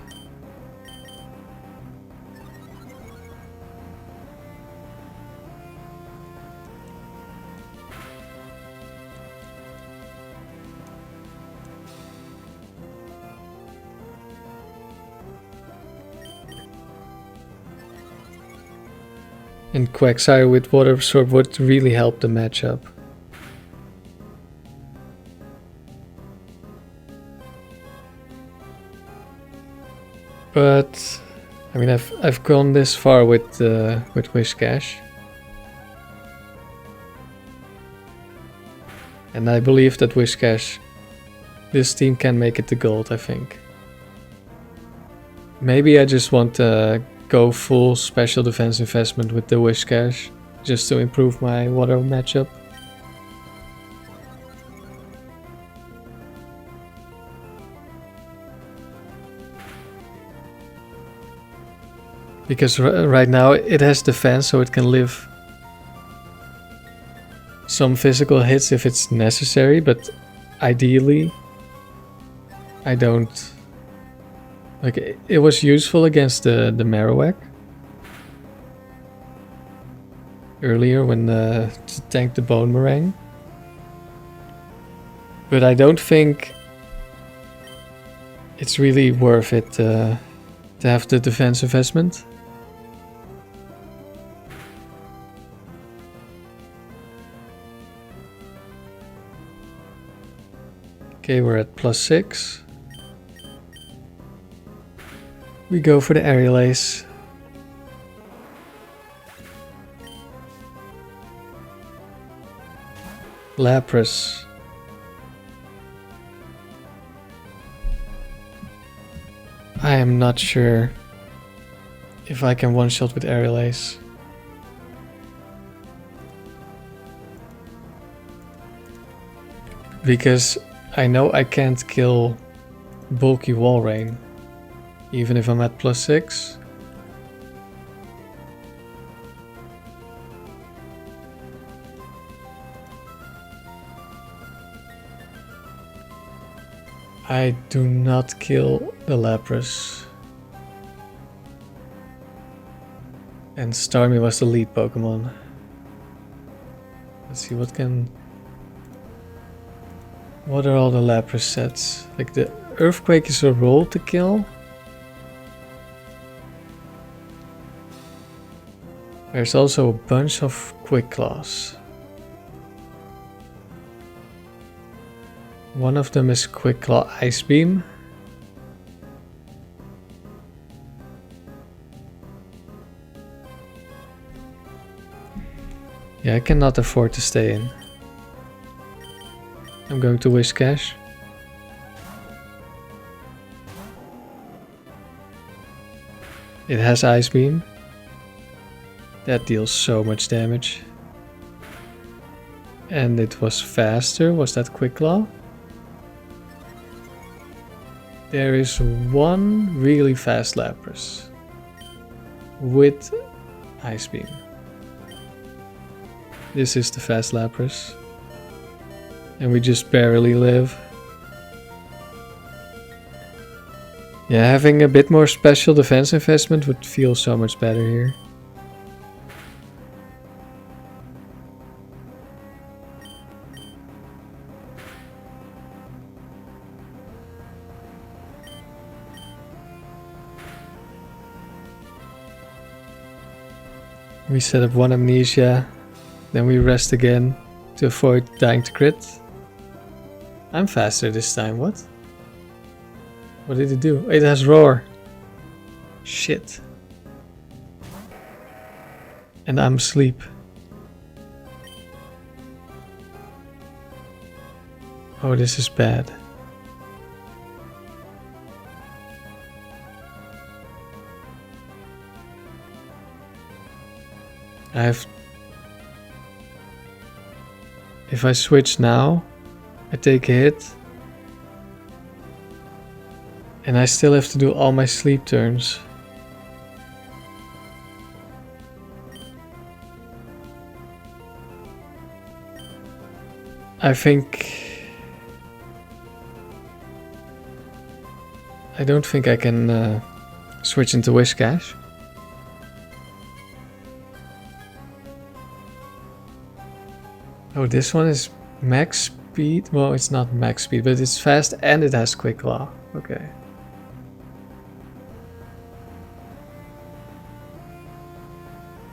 And Quagsire with Water Absorb would really help the matchup. But I mean, I've gone this far with Whiscash, and I believe that Whiscash, this team can make it to gold. I think. Maybe I just want to go full special defense investment with the Whiscash, just to improve my water matchup. Because right now it has defense, so it can live some physical hits if it's necessary, but ideally I don't... Like, it was useful against the Marowak earlier when to tank the Bone Meringue. But I don't think it's really worth it to have the defense investment. Okay, we're at +6. We go for the Aerial Ace. Lapras. I am not sure if I can one-shot with Aerial Ace. Because I know I can't kill bulky Wall Rain, even if I'm at +6. I do not kill the Lapras. And Starmie was the lead Pokemon. Let's see what are all the Lapras sets? Like the Earthquake is a roll to kill. There's also a bunch of Quick Claws. One of them is Quick Claw Ice Beam. Yeah, I cannot afford to stay in. I'm going to Whiscash. It has Ice Beam. That deals so much damage. And it was faster. Was that Quick Claw? There is one really fast Lapras with Ice Beam. This is the fast Lapras. And we just barely live. Yeah, having a bit more special defense investment would feel so much better here. We set up one Amnesia, then we rest again to avoid dying to crit. I'm faster this time, what? What did it do? It has Roar. Shit. And I'm asleep. Oh, this is bad. If I switch now, I take a hit. And I still have to do all my sleep turns. I don't think I can switch into Whiscash. Oh, this one is max speed? Well, it's not max speed, but it's fast and it has Quick Claw. Okay.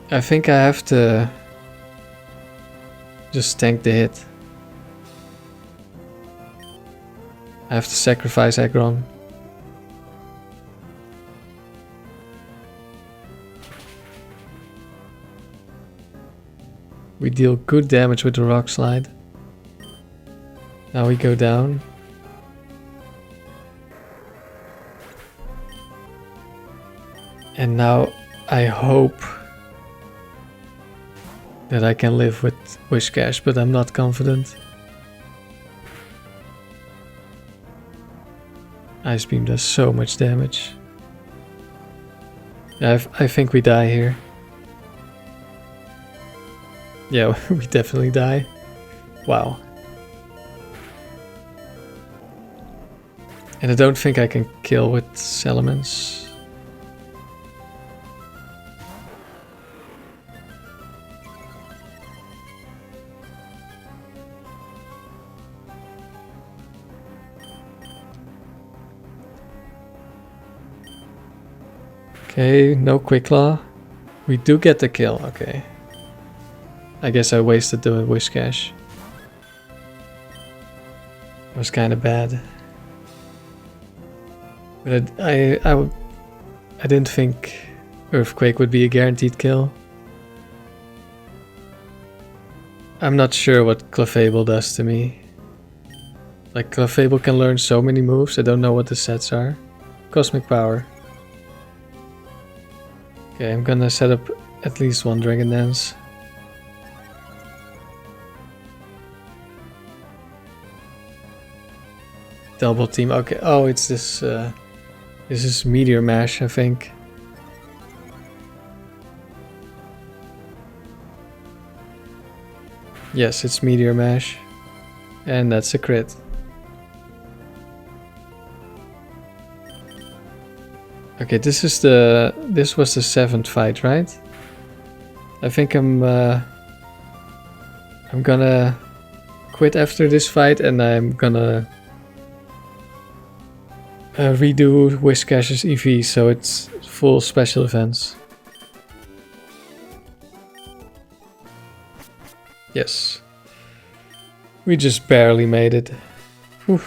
I think I have to just tank the hit. I have to sacrifice Aggron. We deal good damage with the Rock Slide. Now we go down. And now I hope that I can live with Whiscash, but I'm not confident. Ice Beam does so much damage. I think we die here. Yeah, we definitely die. Wow. And I don't think I can kill with Salamence. Okay, no Quick Claw. We do get the kill, okay. I guess I wasted the Whiscash. It was kind of bad. But I didn't think Earthquake would be a guaranteed kill. I'm not sure what Clefable does to me. Like, Clefable can learn so many moves, I don't know what the sets are. Cosmic Power. Okay, I'm gonna set up at least one Dragon Dance. Double team, okay. Oh, it's this, this is Meteor Mash, I think. Yes, it's Meteor Mash. And that's a crit. Okay, this was the 7th fight, right? I think I'm gonna quit after this fight and I'm gonna redo Whiscash's EV so it's full special defense. Yes. We just barely made it. Whew.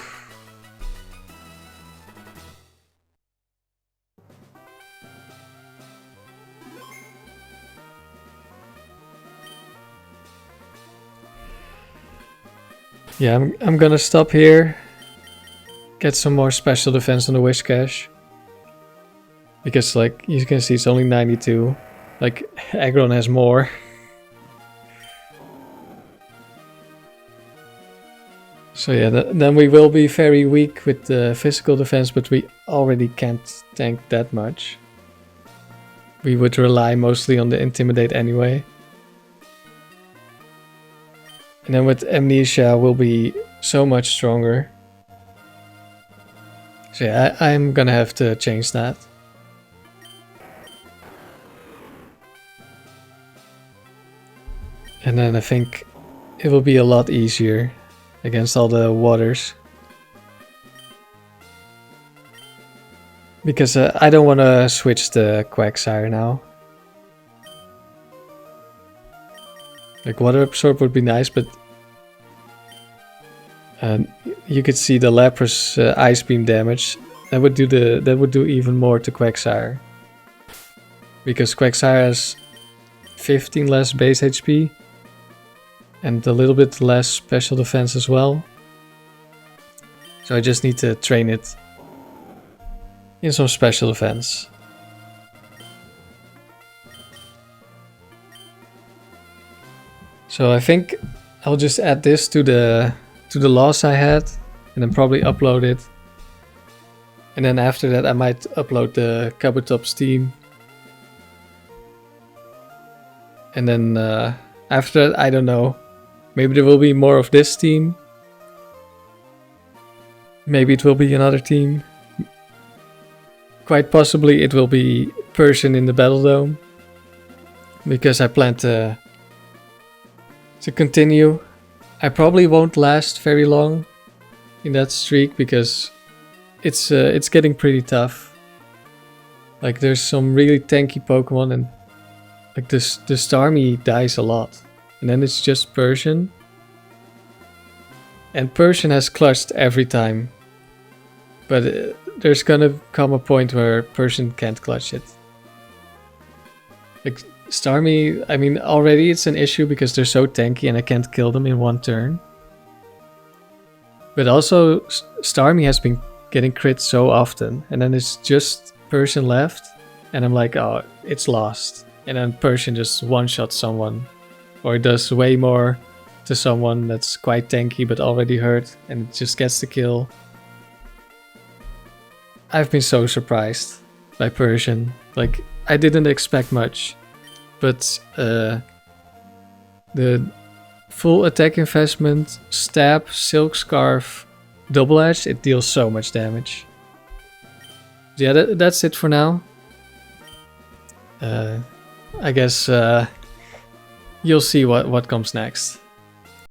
Yeah, I'm gonna stop here. Get some more special defense on the Whiscash. Because like you can see it's only 92. Like Aggron has more. So yeah, then we will be very weak with the physical defense, but we already can't tank that much. We would rely mostly on the Intimidate anyway. And then with Amnesia we'll be so much stronger. So yeah, I'm gonna have to change that. And then I think it will be a lot easier against all the waters. Because I don't want to switch the Quagsire now. Like Water Absorb would be nice, but you could see the Lapras Ice Beam damage. That would do even more to Quagsire. Because Quagsire has 15 less base HP. And a little bit less special defense as well. So I just need to train it in some special defense. So I think I'll just add this to the loss I had. And then probably upload it. And then after that I might upload the Kabutops team. And then after that I don't know. Maybe there will be more of this team. Maybe it will be another team. Quite possibly it will be Persian in the Battle Dome. Because I plan to continue. I probably won't last very long in that streak because it's getting pretty tough. Like there's some really tanky Pokemon and like the Starmie dies a lot. And then it's just Persian. And Persian has clutched every time. But there's gonna come a point where Persian can't clutch it. Like Starmie, I mean already it's an issue because they're so tanky and I can't kill them in one turn. But also Starmie has been getting crit so often. And then it's just Persian left. And I'm like, oh, it's lost. And then Persian just one-shots someone. Or it does way more to someone that's quite tanky but already hurt and it just gets the kill. I've been so surprised by Persian. Like, I didn't expect much. But the full attack investment, stab, silk scarf, double edge, it deals so much damage. Yeah, that's it for now. I guess you'll see what comes next.